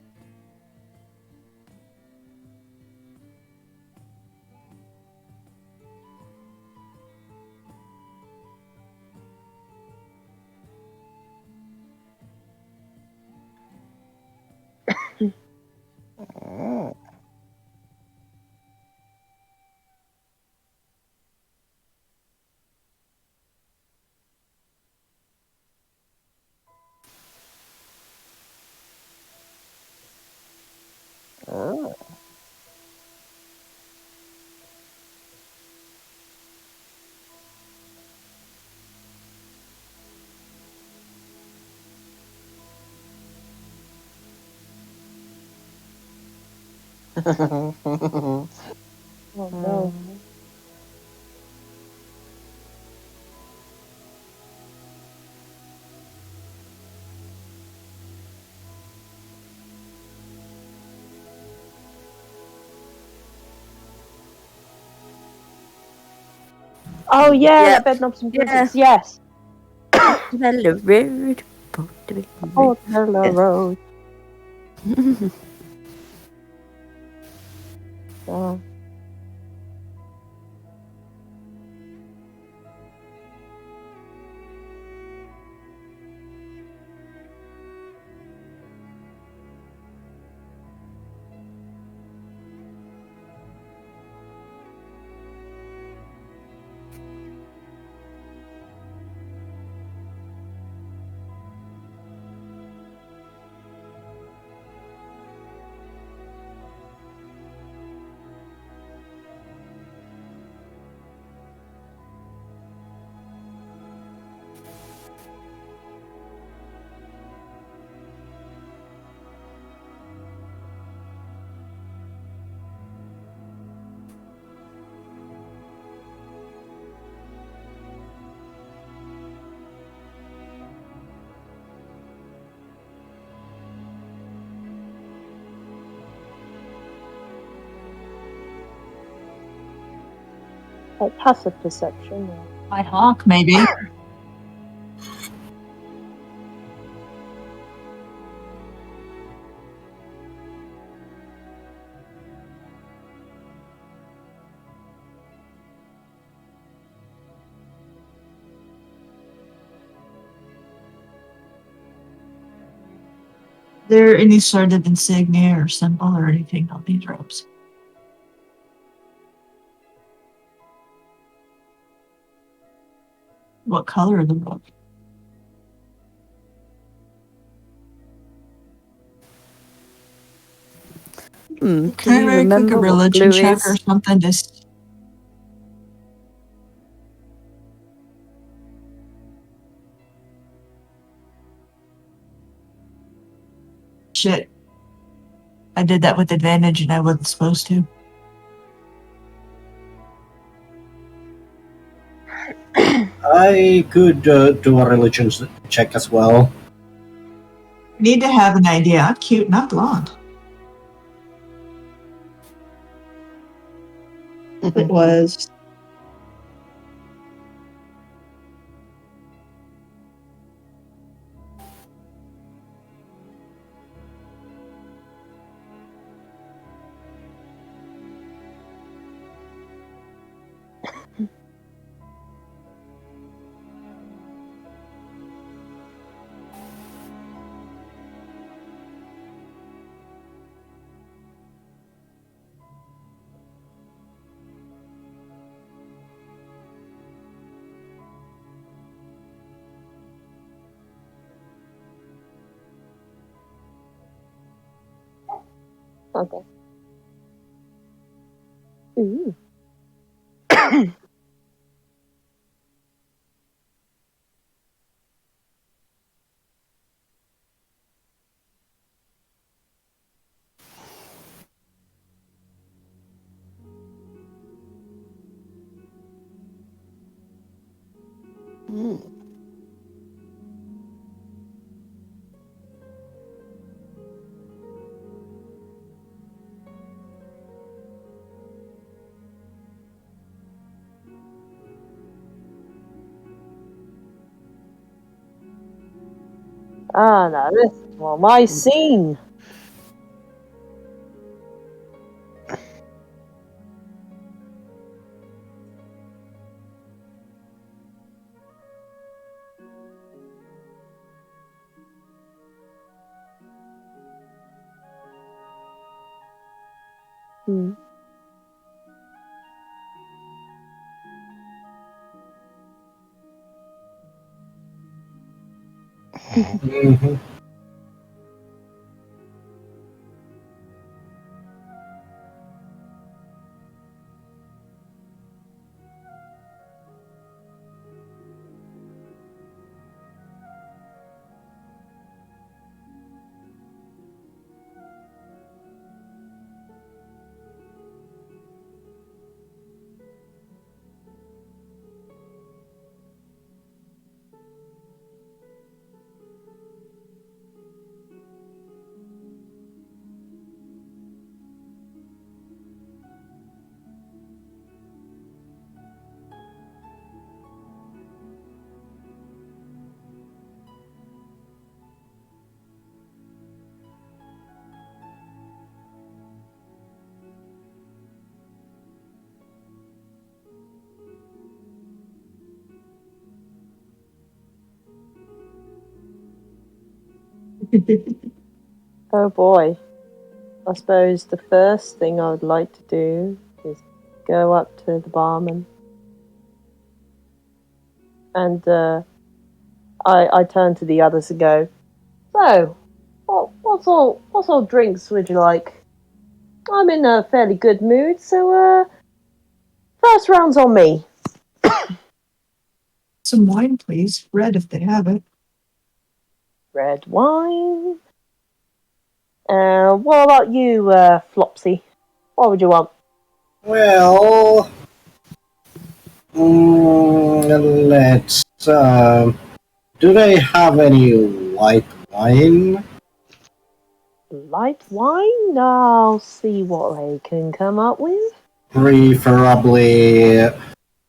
Oh. Oh no. Oh yeah, Yep. that bed knobs and Yeah. blizzards. Yes. Hello, road. Oh, hello, Yes. road. Oh. Like passive perception. Or... My hawk, maybe. There any sort of insignia or symbol or anything on these ropes? What color are the rope? Do Can I you very quick a remember what religion blue check or is? something? Just shit. I did that with advantage and I wasn't supposed to. I could do a religion check as well. Need to have an idea. I'm cute, not blonde. It was Okay. Ooh. Ah, now this is more my scene. Hmm. Mhm. Oh boy. I suppose the first thing I would like to do is go up to the barman. And I turn to the others and go, so, what sort of drinks would you like? I'm in a fairly good mood, so first round's on me. Some wine, please. Red, if they have it. Red wine. What about you, Flopsy? What would you want? Well, let's. Do they have any white wine? Light wine? I'll see what they can come up with. Preferably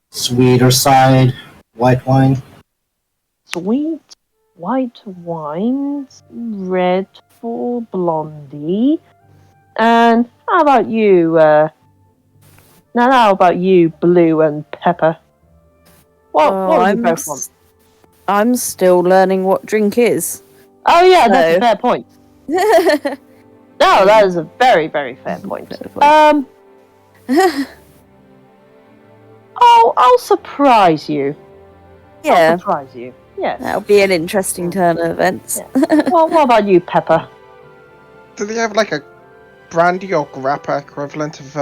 sweeter side white wine. Sweet white wine, red for Blondie. And how about you, how about you, Blue and Pepper? What would you both want? I'm still learning what drink is. Oh yeah, that's a fair point. No, that is a very, very fair point. I'll surprise you. Yeah. I'll surprise you. Yes. That'll be an interesting turn of events. Yeah. Well, what about you, Pepper? Do they have like a brandy or grappa equivalent of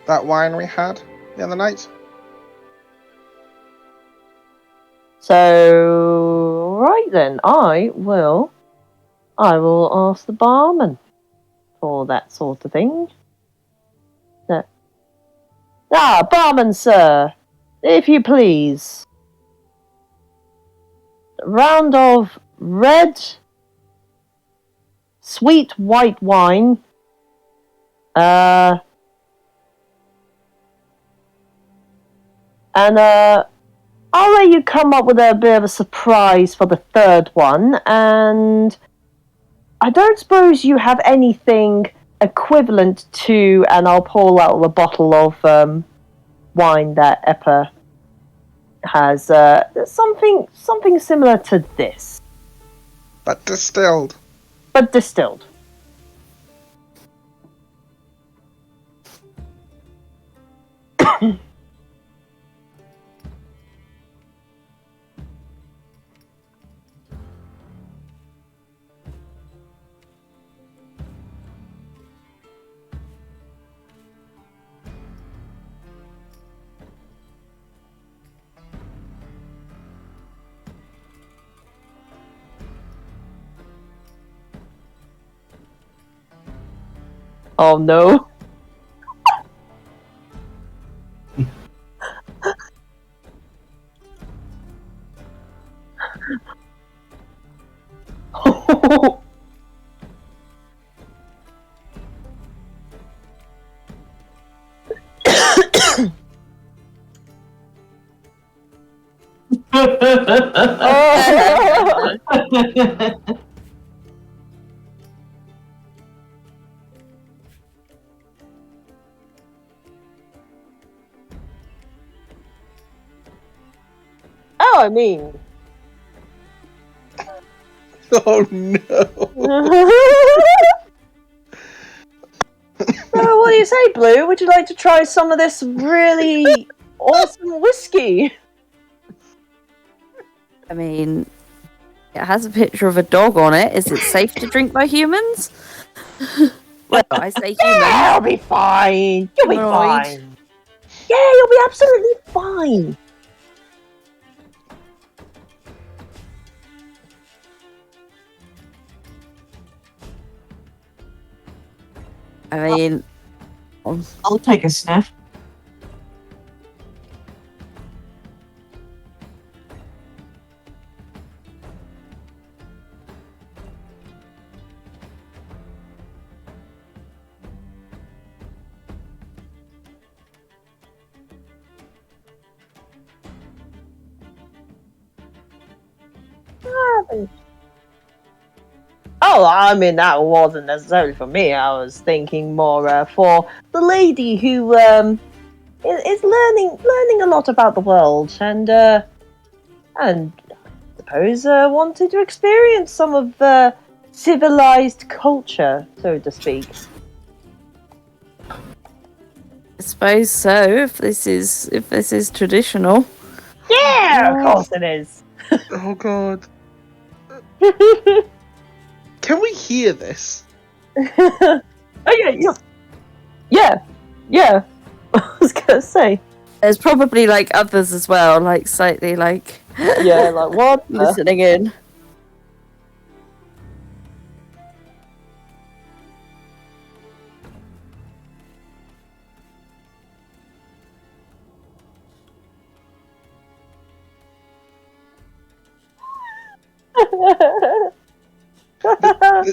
that wine we had the other night? So, right then, I will ask the barman for that sort of thing. No. Barman, sir, if you please. A round of red, sweet white wine. And I'll let you come up with a bit of a surprise for the third one, and I don't suppose you have anything equivalent to, and I'll pull out a bottle of wine that Eppa has, something similar to this. But distilled. But distilled. Oh no. Oh, I mean. Oh no. So, what do you say, Blue? Would you like to try some of this really awesome whiskey? I mean, it has a picture of a dog on it. Is it safe to drink by humans? Well, I say humans. Yeah, you'll be fine. You'll be Humanoid. fine. Yeah, you'll be absolutely fine. I mean, I'll take a sniff. Oh, I mean, that wasn't necessarily for me. I was thinking more for the lady who is learning a lot about the world, and suppose, wanted to experience some of the civilized culture, so to speak. I suppose so. If this is traditional. Yeah, of course it is. Oh god. Can we hear this? Oh yeah. I was gonna say. There's probably like others as well, like slightly like Yeah, like what? listening in.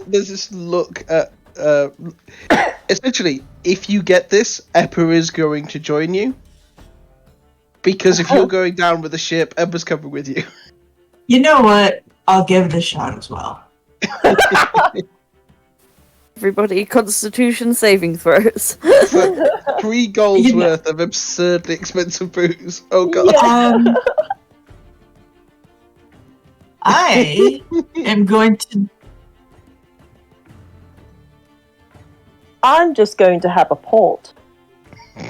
There's this look at essentially, if you get this, Eppa is going to join you. Because if you're going down with the ship, Eppa's coming with you. You know what? I'll give it a shot as well. Everybody, Constitution saving throws. So 3 gold's You know- worth of absurdly expensive booze. Oh god. Yeah. I am going to. I'm just going to have a port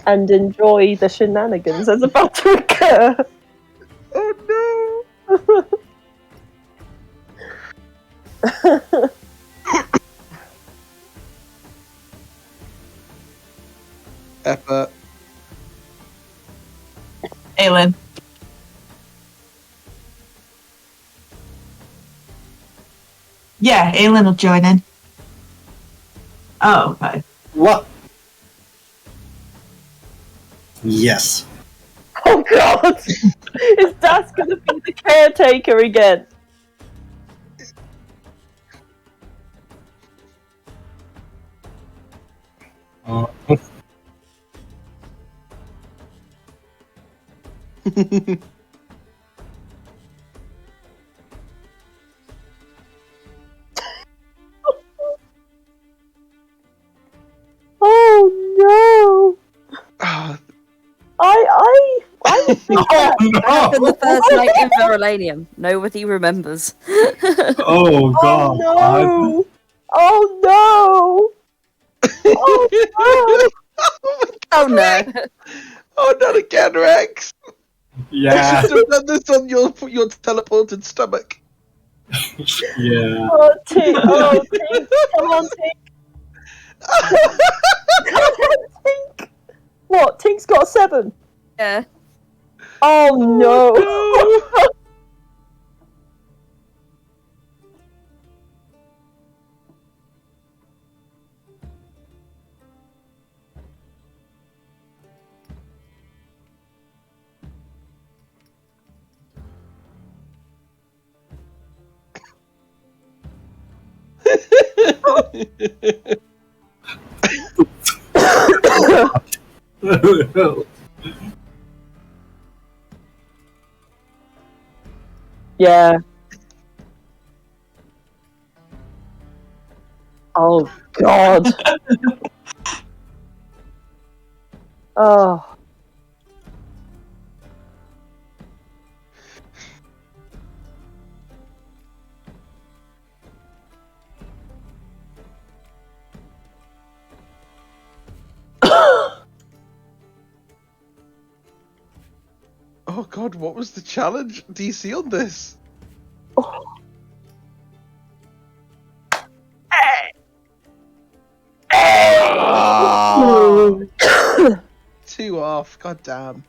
and enjoy the shenanigans that's about to occur. Oh no. Eppa. Aelin. Yeah, Aelin will join in. Oh, okay. What? Yes. Oh god! Is Das gonna be the caretaker again? Uh, Oh no! Ah, I oh Happened the no! first night in Verulanium. Nobody remembers. Oh god! Oh no! Oh no! Oh no! Oh no. oh, not again, Rex. Yeah, You should have done this on your teleported stomach. yeah. Oh, Tink! Come on, Tink! Come on, Tink! What? Tink's got a 7. Yeah. Oh no! No. Yeah. Oh god. Oh. Oh god, what was the challenge DC on this? Oh. 2 off, god damn.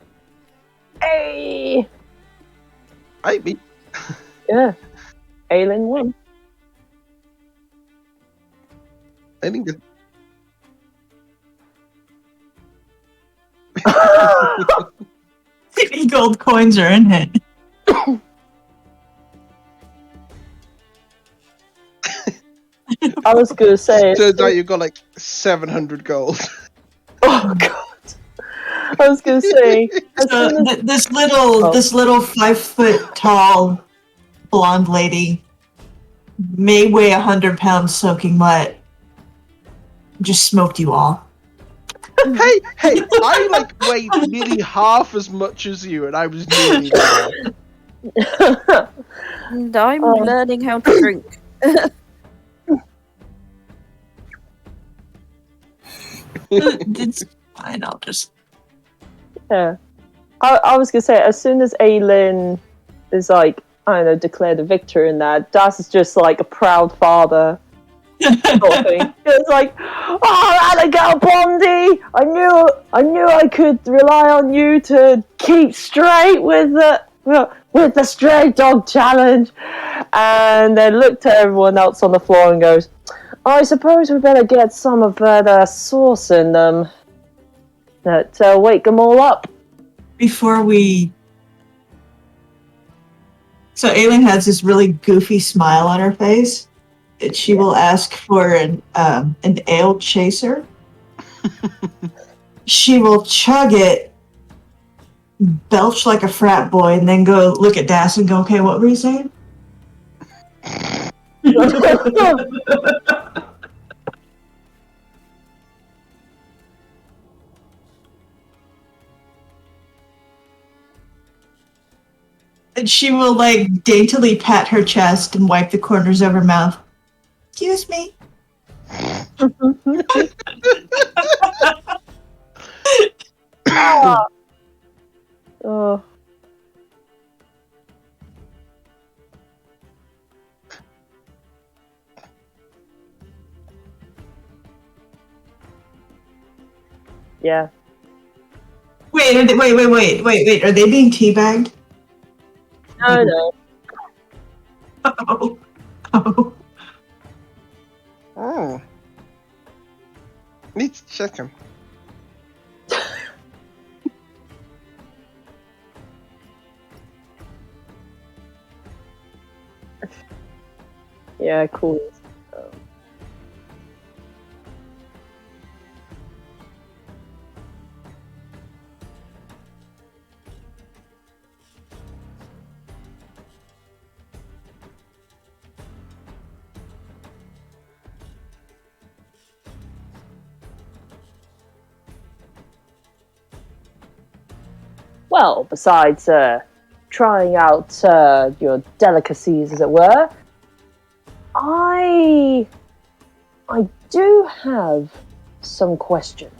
Hey! I mean, Yeah. Aelin won. I think it- 50 gold coins are in it. I was gonna say. turns out you've got like 700 gold. Oh god. I was gonna say. As So soon as- this little 5 foot tall blonde lady may weigh 100 pounds soaking wet. Just smoked you all. hey, I like weighed nearly half as much as you, and I was nearly there. And I'm Oh. learning how to drink. It's fine. I'll just. Yeah. I was gonna say, as soon as Aelin is like, I don't know, declared a victor in that, Das is just like a proud father sort of thing. It's like, oh, Abigail Bondi, I knew I could rely on you to keep straight with the stray dog challenge, and then looked at everyone else on the floor and goes, I suppose we better get some of that sauce in them that wake them all up. Before we. So Aileen has this really goofy smile on her face. And she will ask for an ale chaser. She will chug it, belch like a frat boy, and then go look at Das and go, okay, what were you saying? And she will like daintily pat her chest and wipe the corners of her mouth. Excuse me. Oh. Yeah. Wait. Are they being teabagged? No. Oh. Oh. Oh. Need to check him. Yeah, cool. Well, besides trying out your delicacies, as it were, I do have some questions.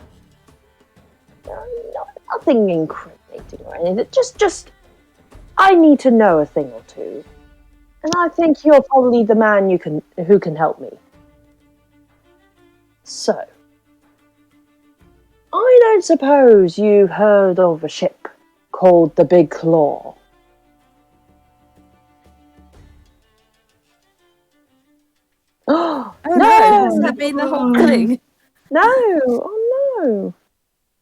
Nothing incriminating or anything. Just I need to know a thing or two, and I think you're probably the man who can help me. So, I don't suppose you've heard of a ship called the Big Claw. Oh no! Has that been the whole thing? No! Oh no!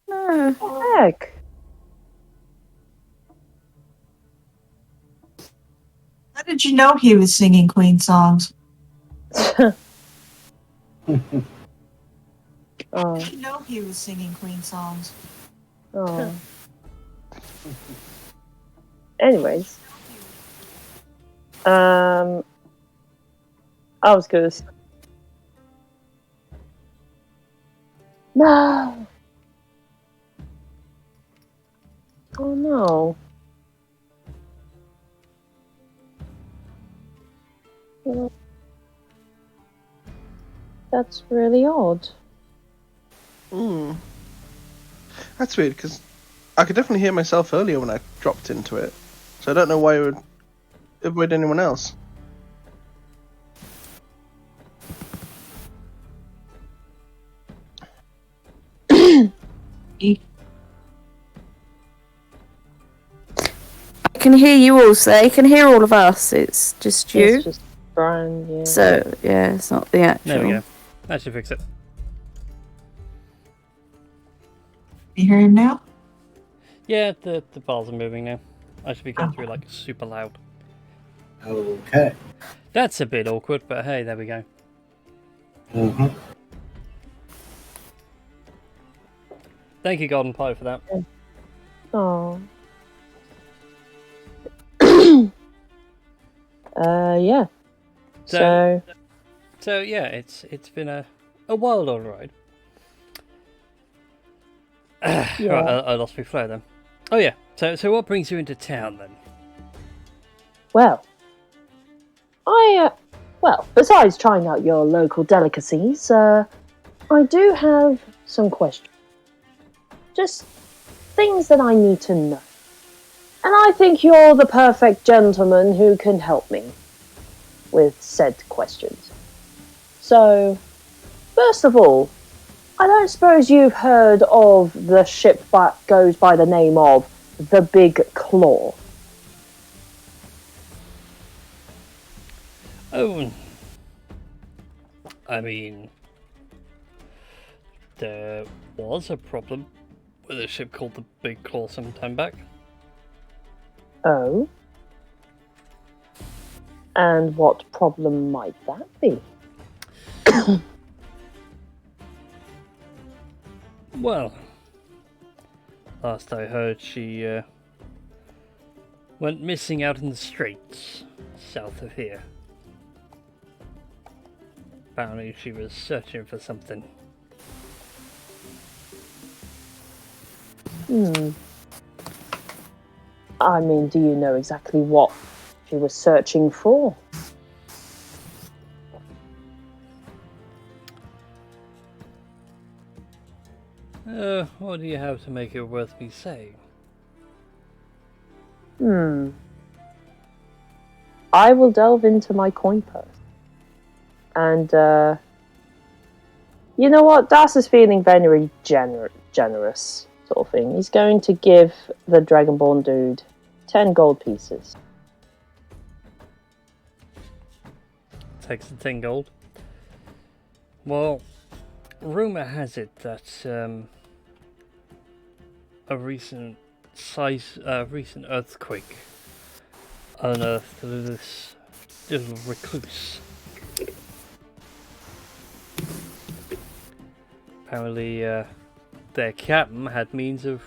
No. What the heck? How did you know he was singing Queen songs? Oh. How did you know he was singing Queen songs? Oh. Anyways. I was gonna say. No! Oh no. Well, that's really odd. Hmm. That's weird, because I could definitely hear myself earlier when I dropped into it. So I don't know why it would avoid anyone else. I can hear you all, so I can hear all of us. It's just you. It's just Brian, yeah. So yeah, it's not the actual. There we go. That should fix it. You hear him now? Yeah, the bars are moving now. I should be going through like super loud. Okay. That's a bit awkward, but hey, there we go. Mm-hmm. Thank you, Golden Pie, for that. Oh. Yeah. So So yeah, it's been a wild old ride. yeah. Right, I lost my flow then. Oh yeah. So what brings you into town then? Well, Well, besides trying out your local delicacies, I do have some questions. Just things that I need to know. And I think you're the perfect gentleman who can help me with said questions. So, first of all, I don't suppose you've heard of the ship that goes by the name of the Big Claw. Oh, I mean, there was a problem with a ship called the Big Claw some time back. Oh? And what problem might that be? Well, last I heard, she went missing out in the straits south of here. Apparently, she was searching for something. I mean, do you know exactly what she was searching for? What do you have to make it worth me saying? I will delve into my coin purse. And, you know what? Das is feeling very generous, sort of thing. He's going to give the Dragonborn dude 10 gold pieces. Takes the 10 gold. Well, rumor has it that a recent earthquake unearthed this little recluse. Apparently, their captain had means of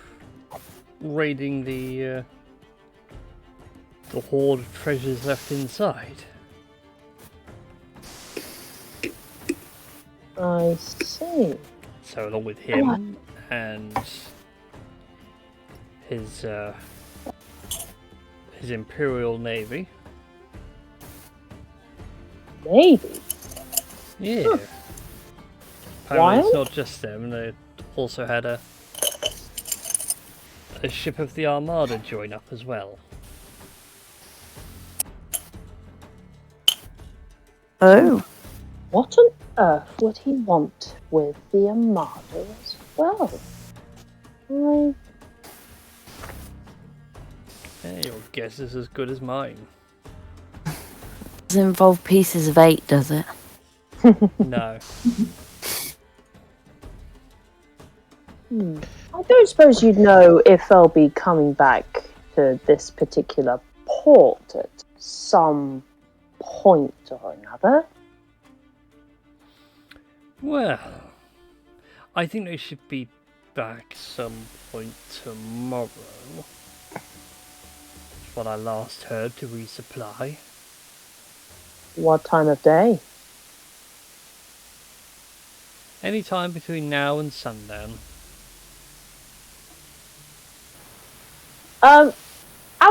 raiding the hoard of treasures left inside. I see. So along with him and his Imperial Navy. Maybe. Yeah. Apparently it's not just them, they also had a ship of the Armada join up as well. Oh. What on earth would he want with the Armada as well? Your guess is as good as mine. Doesn't involve pieces of 8, does it? No. I don't suppose you'd know if they'll be coming back to this particular port at some point or another. Well, I think they should be back some point tomorrow. That's what I last heard, to resupply. What time of day? Any time between now and sundown. Out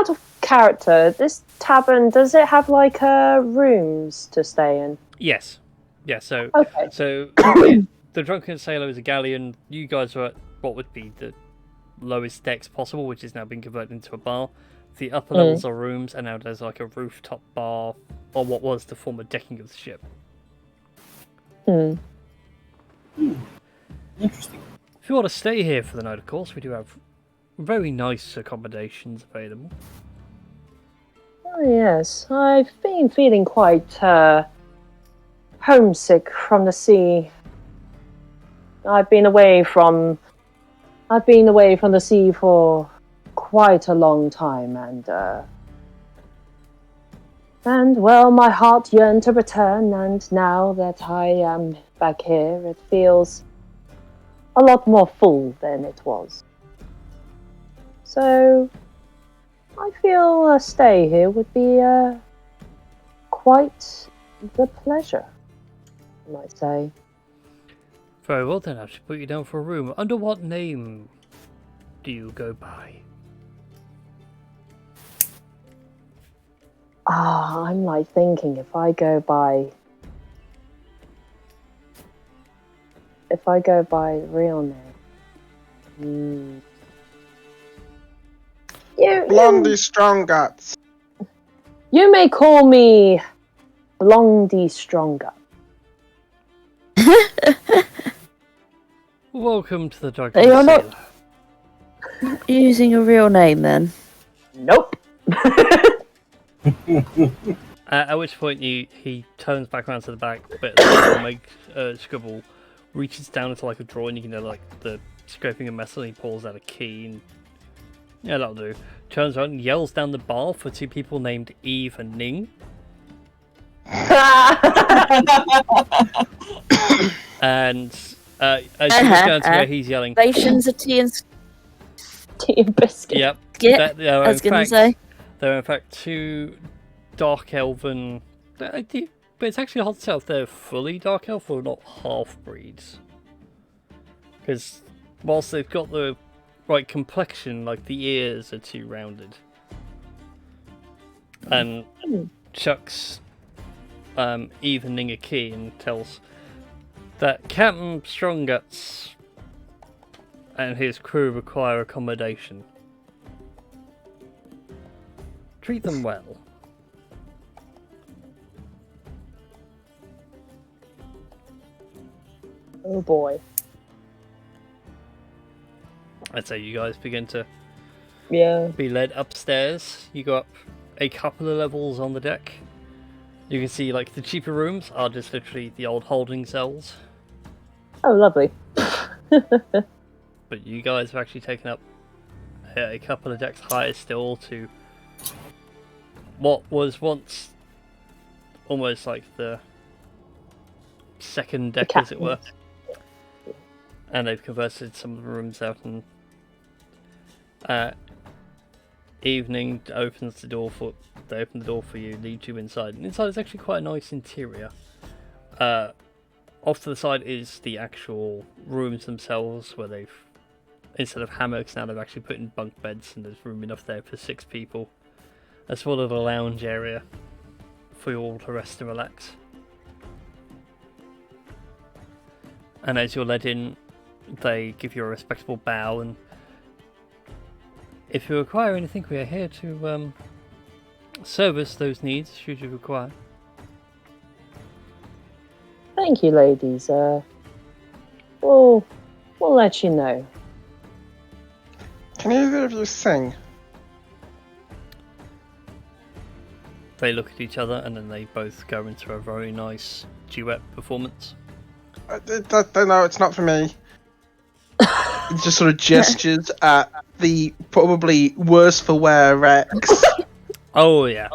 of character, this tavern, does it have like rooms to stay in? Yes. Yeah, so Okay. so the Drunken Sailor is a galleon. You guys were at what would be the lowest decks possible, which has now been converted into a bar. The upper levels are rooms, and now there's like a rooftop bar, or what was the former decking of the ship. Interesting. If you want to stay here for the night, of course, we do have very nice accommodations available. Oh yes, I've been feeling quite homesick from the sea. I've been away from the sea for quite a long time, and well, my heart yearned to return, and now that I am back here, it feels a lot more full than it was. So, I feel a stay here would be quite the pleasure, I might say. Very well then, I should put you down for a room. Under what name do you go by? I'm like thinking if I go by real name. Blondie Strong Guts. You may call me Blondie Stronger. Welcome to the Drunken They are Sailor. not using a real name then. Nope. At which point he turns back around to the back, but the make scribble reaches down into like a drawer, and you can know like the scraping a metal, and he pulls out a key, and yeah, that'll do. Turns around and yells down the bar for two people named Eve and Ning, and as you look down to where he's yelling, Relations of tea and biscuit. yep, skip. there are I was in going to fact say. there are in fact two dark elven. But it's actually hard to tell if they're fully dark elf or not half breeds. Because whilst they've got the right complexion, like the ears are too rounded. And Chuck's evening a key and tells that Captain Strongguts and his crew require accommodation. Treat them well. Oh boy. I'd say you guys begin to Yeah. be led upstairs. You go up a couple of levels on the deck. You can see like the cheaper rooms are just literally the old holding cells. Oh, lovely. But you guys have actually taken up a couple of decks higher still to what was once almost like the second deck, as it were. And they've converted some of the rooms out, and evening opens the door for. They open the door for you, lead you inside. And inside is actually quite a nice interior. Off to the side is the actual rooms themselves, where they've, instead of hammocks, now they've actually put in bunk beds, and there's room enough there for 6 people. As well as a lounge area for you all to rest and relax. And as you're led in, they give you a respectable bow, and if you require anything, we are here to service those needs should you require. Thank you, ladies. We'll let you know. Can either of you sing? They look at each other, and then they both go into a very nice duet performance. No, it's not for me. He just sort of gestures at the probably worse for wear Rex. Oh yeah.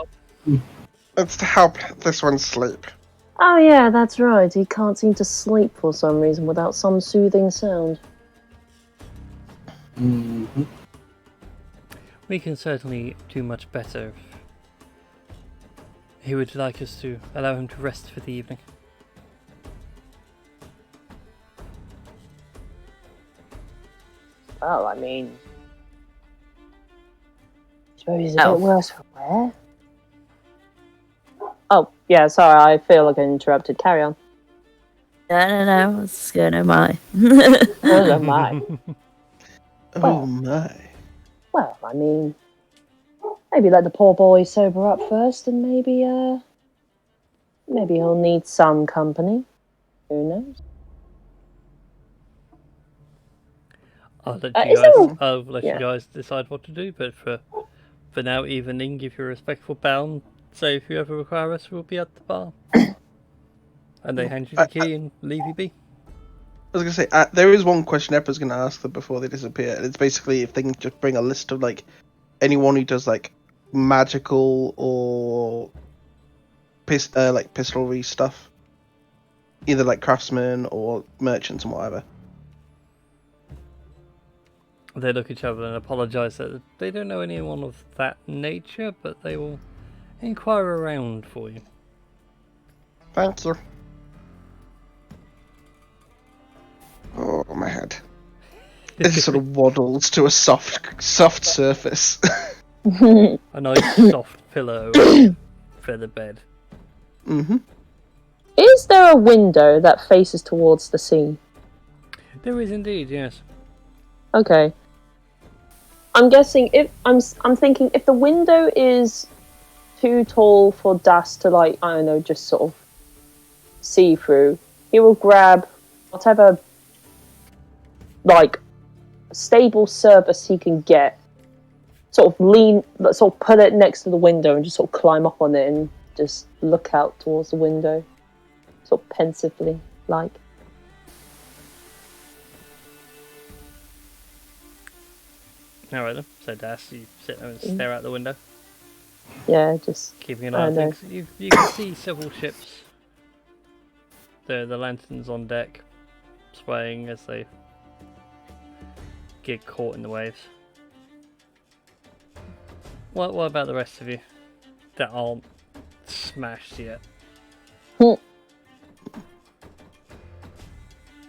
It's to help this one sleep. Oh yeah, that's right. He can't seem to sleep for some reason without some soothing sound. Mm-hmm. We can certainly do much better. He would like us to allow him to rest for the evening. Well, I mean, I suppose he's a bit worse for wear. Oh, yeah, sorry, I feel like I interrupted. Carry on. No, what's going on my? Oh my. Oh my. Well, I mean, maybe let the poor boy sober up first, and maybe he'll need some company. Who knows? I'll let Yeah. you guys decide what to do, but for now, evening, give you a respectful bow and say if you ever require us, we'll be at the bar. And they hand you the key and leave you be. I was going to say, there is one question Eppa's going to ask them before they disappear. And it's basically if they can just bring a list of, like, anyone who does, like, magical or pistolry stuff. Either, like, craftsmen or merchants and whatever. They look at each other and apologise that they don't know anyone of that nature, but they will inquire around for you. Thank you. Oh, my head. It just sort of waddles to a soft surface. A nice soft pillow feather bed. Mm-hmm. Is there a window that faces towards the sea? There is indeed, yes. Okay. I'm guessing if I'm thinking if the window is too tall for Das to I don't know, just sort of see through, he will grab whatever stable surface he can get, sort of put it next to the window and just sort of climb up on it and just look out towards the window, sort of pensively, like. Alright then. So Das, you sit there and stare out the window, Yeah, just keeping an eye on things. You can see several ships. The lanterns on deck, swaying as they get caught in the waves. What about the rest of you that aren't smashed yet?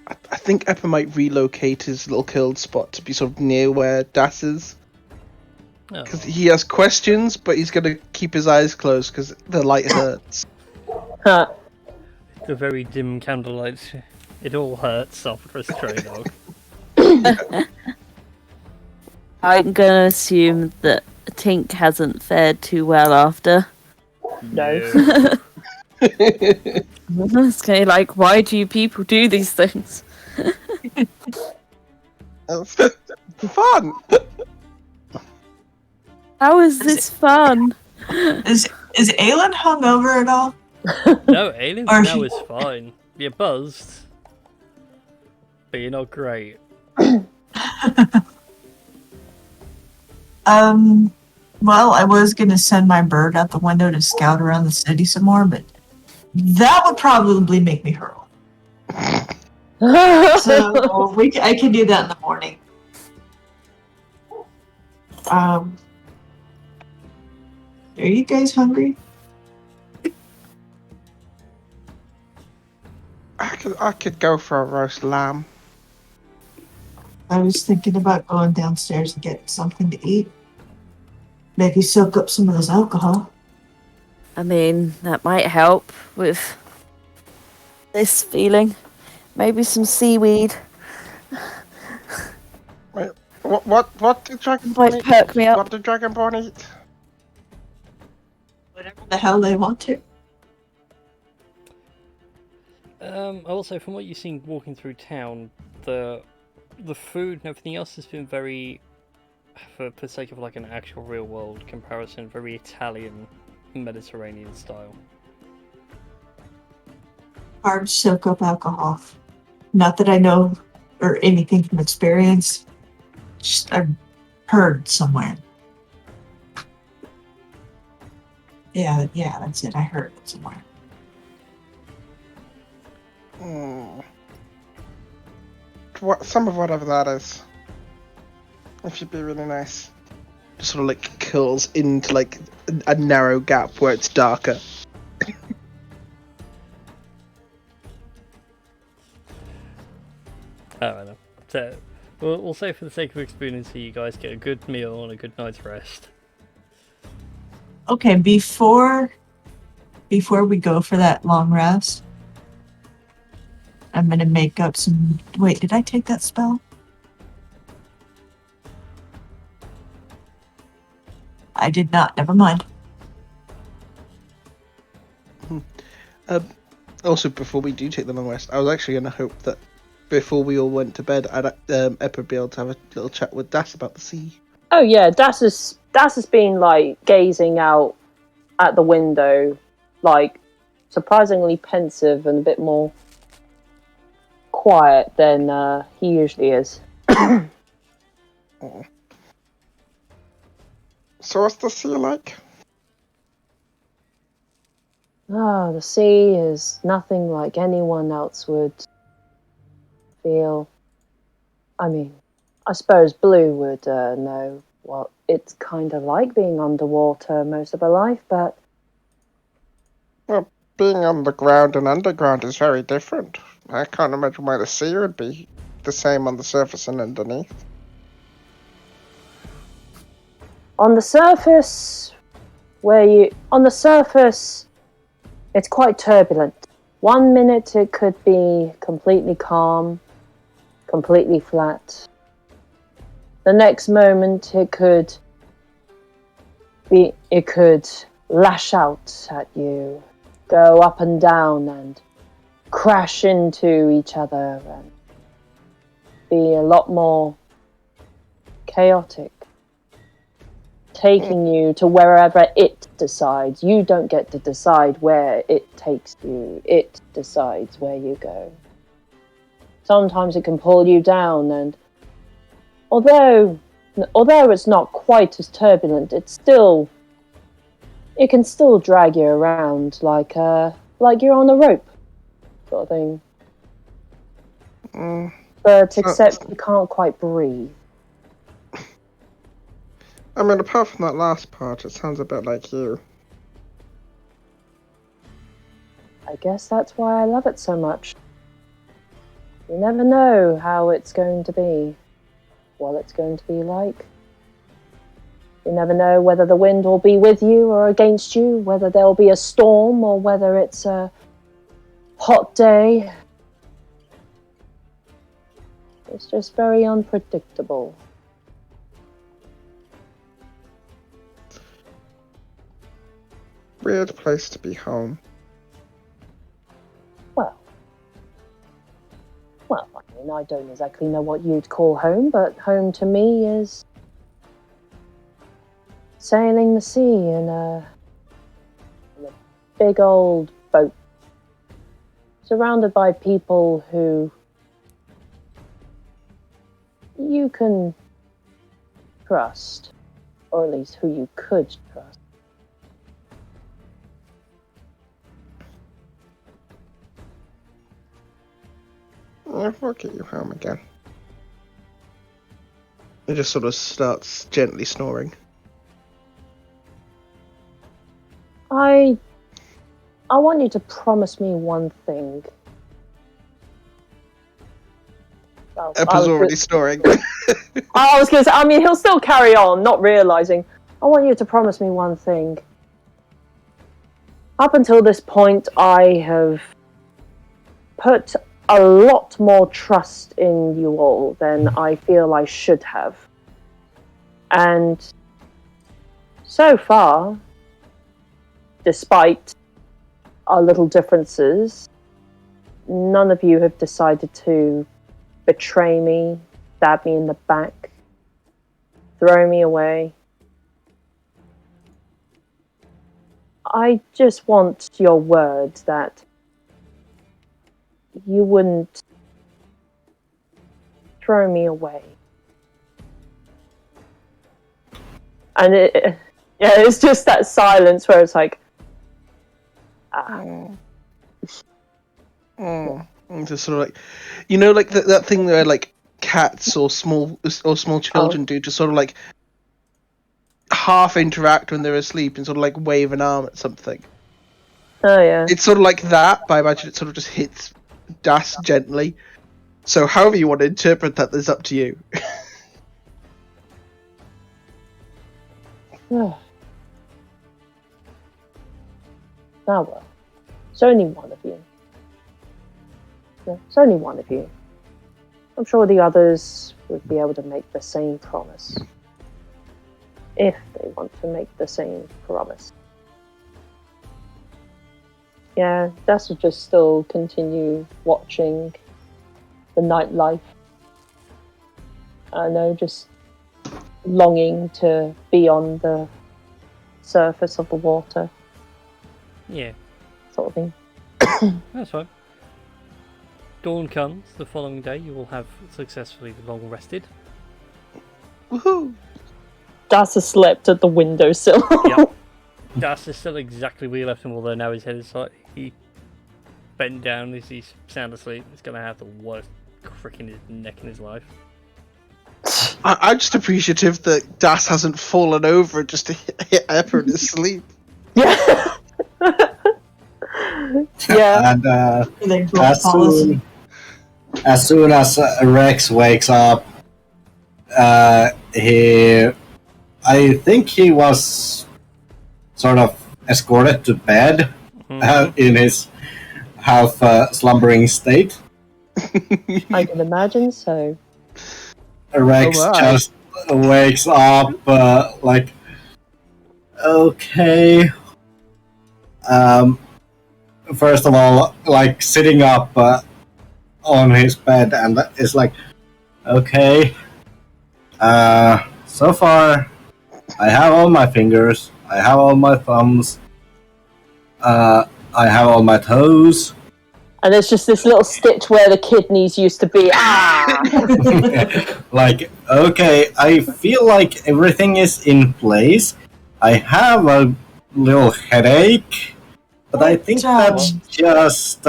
I think Eppa might relocate his little killed spot to be sort of near where Das is. Because he has questions, but he's going to keep his eyes closed because the light hurts. Huh. The very dim candlelight. It all hurts after a stray dog. I'm gonna assume that Tink hasn't fared too well after. No. It's kind of like, why do you people do these things? Fun! How is this fun? Is Aelin hungover at all? No, Alien's Or now she- is fine. You're buzzed, but you're not great. Well, I was gonna send my bird out the window to scout around the city some more, but that would probably make me hurl. So I can do that in the morning. Are you guys hungry? I could go for a roast lamb. I was thinking about going downstairs and getting something to eat. Maybe soak up some of this alcohol. I mean, that might help with this feeling. Maybe some seaweed Wait, what did Dragonborn might eat? perk me up. What did Dragonborn eat? Whatever the hell they want to. Also, from what you've seen walking through town, the food and everything else has been very, for sake of like an actual real world comparison, very Italian, Mediterranean style. Hard to soak up alcohol. Not that I know or anything from experience. Just I've heard somewhere. Yeah, that's it. I heard it somewhere. Some of whatever that is. It should be really nice. Just sort of like curls into like a narrow gap where it's darker. Alright then. So, we'll say for the sake of experience here, you guys get a good meal and a good night's rest. Okay, before we go for that long rest, I'm gonna make up some. Wait, did I take that spell? I did not. Never mind. Also, before we do take the long rest, I was actually going to hope that before we all went to bed, I'd Eppa be able to have a little chat with Das about the sea. Oh yeah, Das has been like gazing out at the window, like surprisingly pensive and a bit more quiet than he usually is. Oh. So what's the sea like? The sea is nothing like anyone else would feel. I mean, I suppose Blue would know what it's kind of like being underwater most of her life, but... Well, being on the ground and underground is very different. I can't imagine why the sea would be the same on the surface and underneath. On the surface, where you on the surface, it's quite turbulent. 1 minute it could be completely calm, completely flat. The next moment it could lash out at you, go up and down and crash into each other and be a lot more chaotic, taking you to wherever it decides. You don't get to decide where it takes you. It decides where you go. Sometimes it can pull you down, and although it's not quite as turbulent, it can still drag you around like you're on a rope, sort of thing. But except you can't quite breathe. I mean, apart from that last part, it sounds a bit like you. I guess that's why I love it so much. You never know how it's going to be, what it's going to be like. You never know whether the wind will be with you or against you, whether there'll be a storm or whether it's a hot day. It's just very unpredictable. Weird place to be home. Well, I mean, I don't exactly know what you'd call home, but home to me is sailing the sea in a big old boat, surrounded by people who you can trust, or at least who you could trust. I'll get you home again. He just sort of starts gently snoring. I want you to promise me one thing. Oh, Apple's already snoring. I was going to say, I mean, he'll still carry on, not realising. I want you to promise me one thing. Up until this point, I have put a lot more trust in you all than I feel I should have. And so far, despite our little differences, none of you have decided to betray me, stab me in the back, throw me away. I just want your word that you wouldn't throw me away. And it's just that silence where it's like, Just sort of like, you know, like that thing where like cats or small children do to sort of like half interact when they're asleep and sort of like wave an arm at something. Oh yeah. It's sort of like that, but I imagine it sort of just hits Das gently. So however you want to interpret that is up to you. Oh well. It's only one of you. It's only one of you. I'm sure the others would be able to make the same promise. If they want to make the same promise. Yeah, Das will just still continue watching the nightlife. I know, just longing to be on the surface of the water. Yeah. Sort of thing. That's fine. Dawn comes the following day. You will have successfully long rested. Woohoo! Das has slept at the windowsill. Yep. Das is still exactly where you left him, although now his head is slightly bent down as he's sound asleep. He's going to have the worst crick in his neck in his life. I'm just appreciative that Das hasn't fallen over just to hit Epper in his sleep. Yeah. Yeah. And They both policy. as soon as Rex wakes up, I think he was sort of escorted to bed in his half slumbering state. I can imagine so. Rex Alright. just wakes up like, okay. First of all, like sitting up on his bed and is like, okay. So far, I have all my fingers. I have all my thumbs. I have all my toes. And there's just this little stitch where the kidneys used to be. Like, okay, I feel like everything is in place. I have a little headache, but I think that's just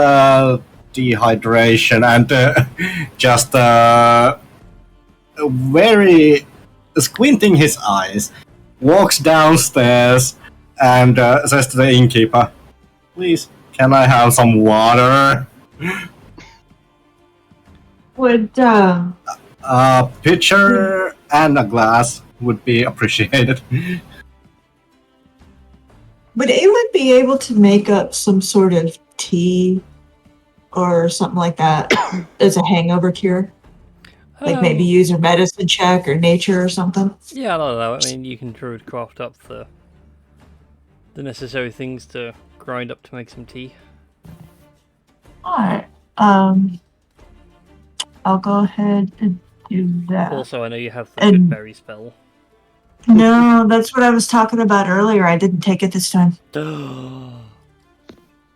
dehydration and just very squinting his eyes, walks downstairs and says to the innkeeper, "Please, can I have some water?" Would A pitcher and a glass would be appreciated. would Aelin be able to make up some sort of tea or something like that as a hangover cure? Like maybe use a medicine check or nature or something? Yeah, I don't know. I mean, you can druidcraft up the necessary things to grind up to make some tea. Alright. I'll go ahead and do that. Also, I know you have the And- good berry spell. No, that's what I was talking about earlier. I didn't take it this time. Oh.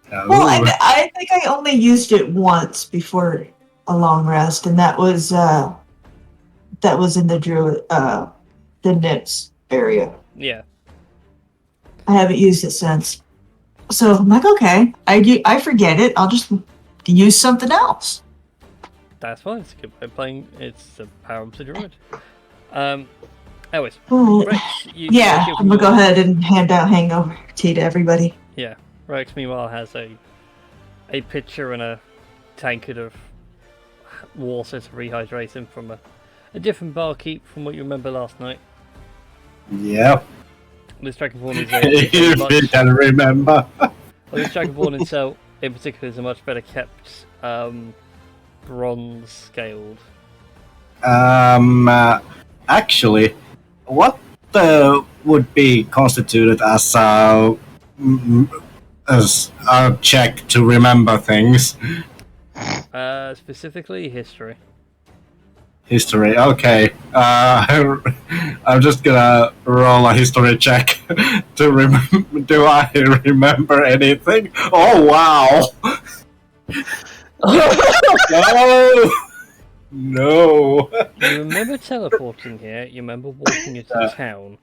Well, I think I only used it once before a long rest, and that was in the druid, the Nips area. Yeah. I haven't used it since. So I'm like, okay, I forget it. I'll just use something else. That's fine. It's a good way of playing. It's the power of the druid. Anyways, Alright. Rex, you Yeah, give I'm gonna go ahead and hand out hangover tea to everybody. Yeah, Rex meanwhile has a pitcher and a tankard of water to rehydrate him from a different barkeep from what you remember last night. Yep. This Dragonborn is If you can remember. this Dragonborn itself, in particular, is a much better kept bronze scaled. Actually, what would be constituted as a check to remember things? Specifically, history. History, okay. I'm just gonna roll a history check to remember. Do I remember anything? Oh, wow! No! No! You remember teleporting here, you remember walking into town.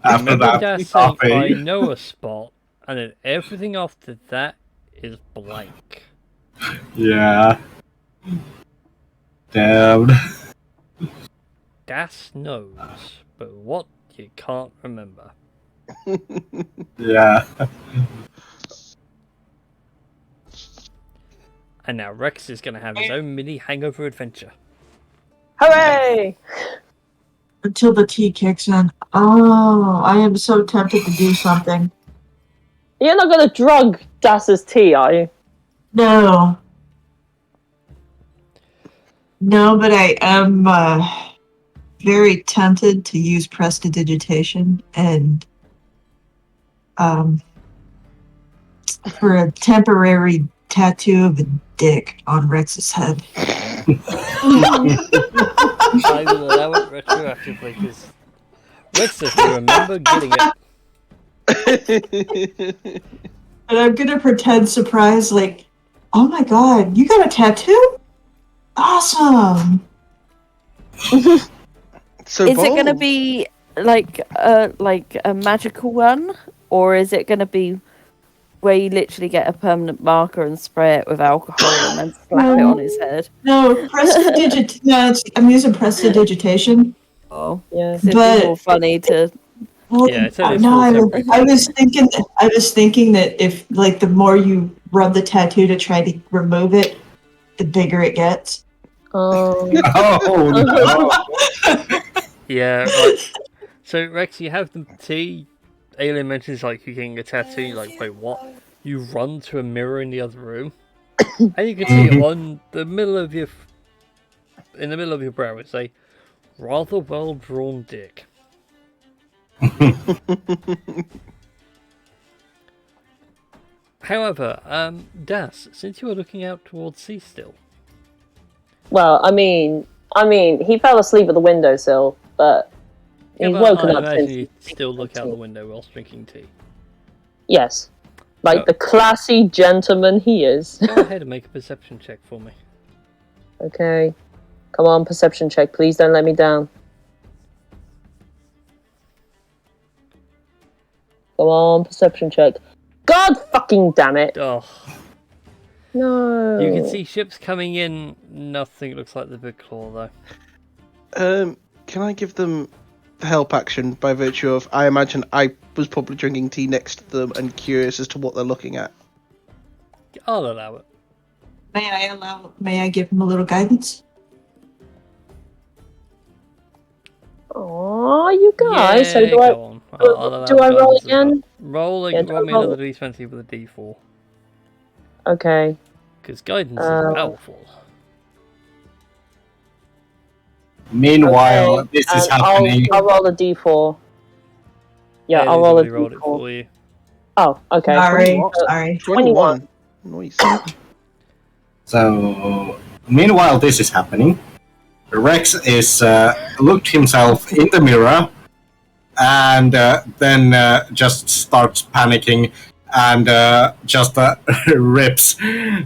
After Remember that, Dad saying, I coffee. know a spot, and then everything after that is blank. Yeah. Damn. Das knows, but what you can't remember. Yeah. And now Rex is going to have his own mini hangover adventure. Hooray! Until the tea kicks in. Oh, I am so tempted to do something. You're not gonna drug Das's tea, are you? No. No, but I am very tempted to use prestidigitation and for a temporary tattoo of a dick on Rex's head. I will allow it retroactively because Rex doesn't remember getting it. And I'm gonna pretend surprised, like, oh my god, you got a tattoo? Awesome! So Is it going to bold. be like a magical one, or is it going to be where you literally get a permanent marker and spray it with alcohol and then slap it on his head? No, I'm using prestidigitation. Oh, Yes. it'd But- be more funny to. Well, Yeah, it's only a no, small I temporary was thinking that if, like, the more you rub the tattoo to try to remove it, the bigger it gets. Oh. Oh, no. Yeah, right. So Rex, you have the tea. Alien mentions like you getting a tattoo. You're like, wait, what? You run to a mirror in the other room, and you can see on the middle of your, in the middle of your brow, it's a rather well drawn dick. However, Das, since you are looking out towards sea still, Well, I mean, he fell asleep at the windowsill, but yeah, he's but woken I up imagine since. you still look out the window whilst drinking tea. Yes, like the classy gentleman he is. Go ahead and make a perception check for me. Okay, come on, perception check. Please don't let me down. Come on, perception check. God fucking damn it! Oh, No. you can see ships coming in. Nothing looks like the big claw though. Can I give them the help action by virtue of I imagine I was probably drinking tea next to them and curious as to what they're looking at. I'll allow it. May I give him a little guidance? Aw, you guys. Yeah, So do go I? on. I'll allow Do I roll guidance as well. again? Roll Yeah, do roll I me roll? another d20 with a d4. Okay. Because guidance is powerful. Meanwhile, Okay, this is I'll happening. roll a d4. Yeah, Ellie's I'll roll a already rolled it d4. for you. Oh, okay. Sorry. 21. Nice. So, meanwhile, this is happening. Rex is looked himself in the mirror and then just starts panicking and just rips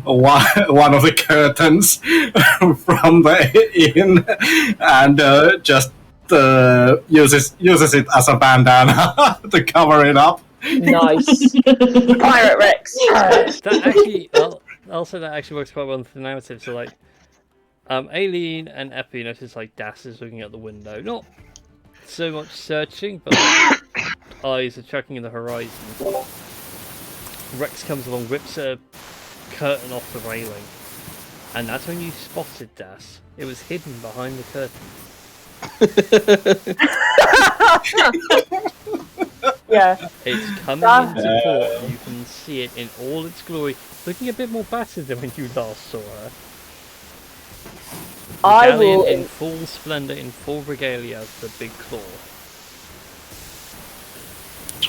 one of the curtains from the inn and just uses it as a bandana to cover it up. Nice. Pirate Rex. That actually, I'll say that actually works quite well for the narrative. So like, Aileen and Epi notice like Das is looking out the window, not so much searching, but like, eyes are tracking in the horizon. Rex comes along, rips a curtain off the railing, and that's when you spotted Das. It was hidden behind the curtain. Yeah. It's coming into port. You can see it in all its glory, looking a bit more battered than when you last saw her. The I galleon will. in full splendour, in full regalia of the big claw.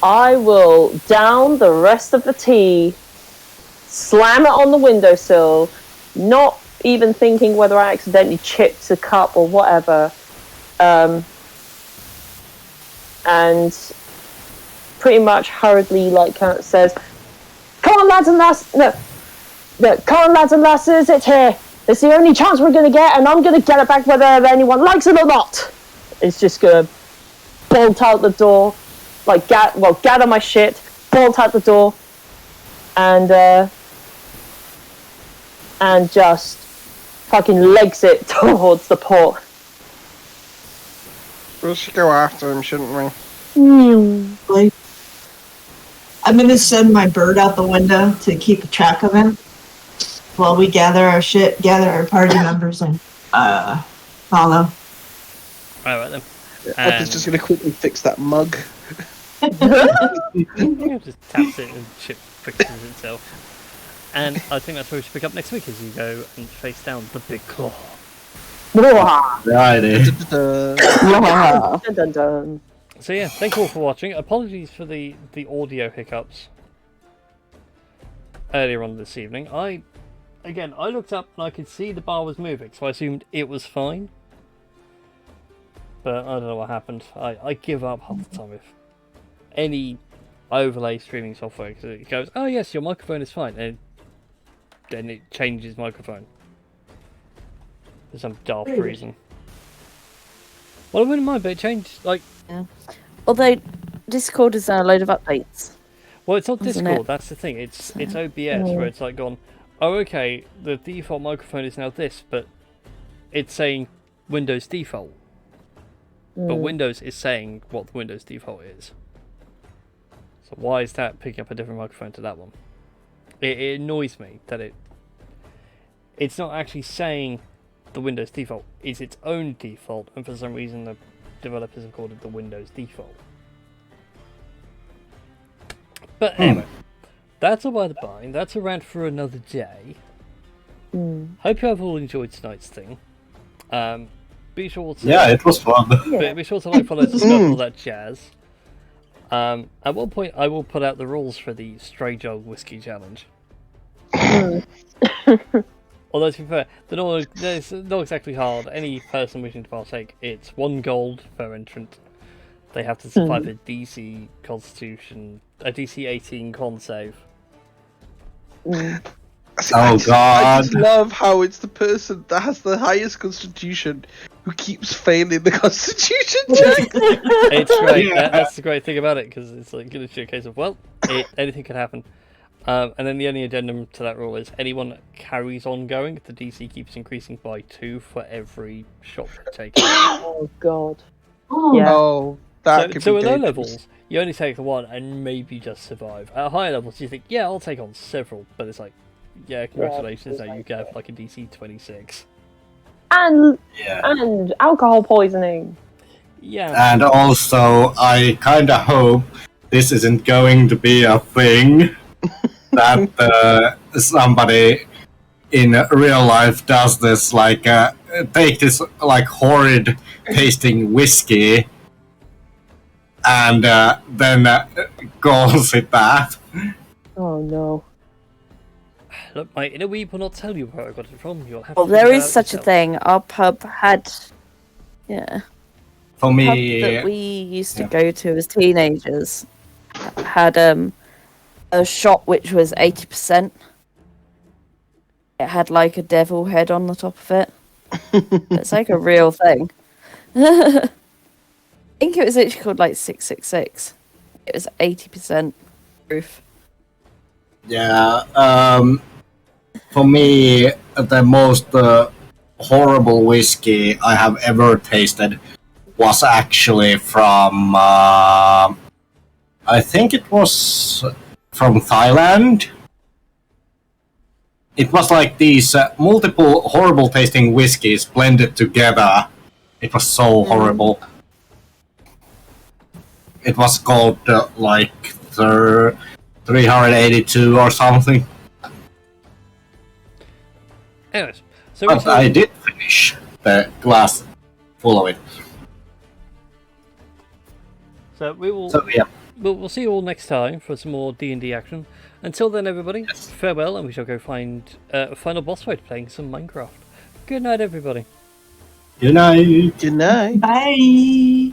I will down the rest of the tea, slam it on the windowsill, not even thinking whether I accidentally chipped a cup or whatever, and pretty much hurriedly says, "Come on, lads and lasses! No, come on, lads and lasses! It's here. It's the only chance we're gonna get, and I'm gonna get it back whether anyone likes it or not." It's just gonna bolt out the door, gather my shit, bolt out the door, and just fucking legs it towards the port. We should go after him, shouldn't we? I'm gonna send my bird out the window to keep track of him while we gather our shit, gather our party members, and follow. Alright then. Epi's just going to quickly fix that mug. Just taps it and chip fixes itself. And I think that's where we should pick up next week as you go and face down the big claw. Righty. Dun, dun, dun. So yeah, thank you all for watching. Apologies for the audio hiccups earlier on this evening. I looked up and I could see the bar was moving, so I assumed it was fine. But I don't know what happened. I give up half the time if any overlay streaming software, because it goes, "Oh yes, your microphone is fine," and then it changes microphone for some daft reason. Well, I wouldn't mind, but it changed like. Yeah. Although Discord is now a load of updates. Well, it's not Isn't Discord. it? That's the thing. It's OBS where it's like gone. Oh, okay. The default microphone is now this, but it's saying Windows default. But Windows is saying what the Windows default is. So why is that picking up a different microphone to that one? It annoys me that it's not actually saying the Windows default. It's its own default, and for some reason the developers have called it the Windows default. But anyway, that's all by the by. That's a rant for another day. Hope you have all enjoyed tonight's thing. Be sure to it was fun. be sure to like, follow, subscribe, all that jazz. At one point, I will put out the rules for the Stray Jug Whiskey Challenge. Although, to be fair, it's not exactly hard. Any person wishing to partake, it's 1 gold per entrant. They have to survive a DC Constitution, a DC 18 con save. Oh God! I just love how it's the person that has the highest constitution who keeps failing the constitution check. It's great. Yeah. That's the great thing about it, because it's like literally a case of, well, anything can happen. And then the only addendum to that rule is anyone that carries on going, the DC keeps increasing by 2 for every shot they take. Oh God. Oh, Yeah. Oh, that could So be at low dangerous. levels, you only take the 1 and maybe just survive. At higher levels, you think, yeah, I'll take on several, but it's like, yeah, congratulations, now you get like a DC 26. And Yeah. and alcohol poisoning. Yeah. And also, I kind of hope this isn't going to be a thing that somebody in real life does this, like, take this, like, horrid tasting whiskey and then calls it that. Oh no. Look, my inner weeb will not tell you where I got it from. You'll have Well, to figure there it is out such a yourself. thing. Our pub had, yeah, For pub me, that we used to go to as teenagers had a shot which was 80%. It had like a devil head on the top of it. It's like a real thing. I think it was actually called like 666. It was 80% proof. yeah, for me, the most horrible whiskey I have ever tasted was actually from, I think it was from Thailand. It was like these multiple horrible tasting whiskeys blended together. It was so horrible. It was called like 382 or something. Anyways, so But I did finish the glass full of it. we will. So yeah, We'll see you all next time for some more D&D action. Until then, everybody, farewell, and we shall go find a final boss fight playing some Minecraft. Good night, everybody. good night. Good night. bye.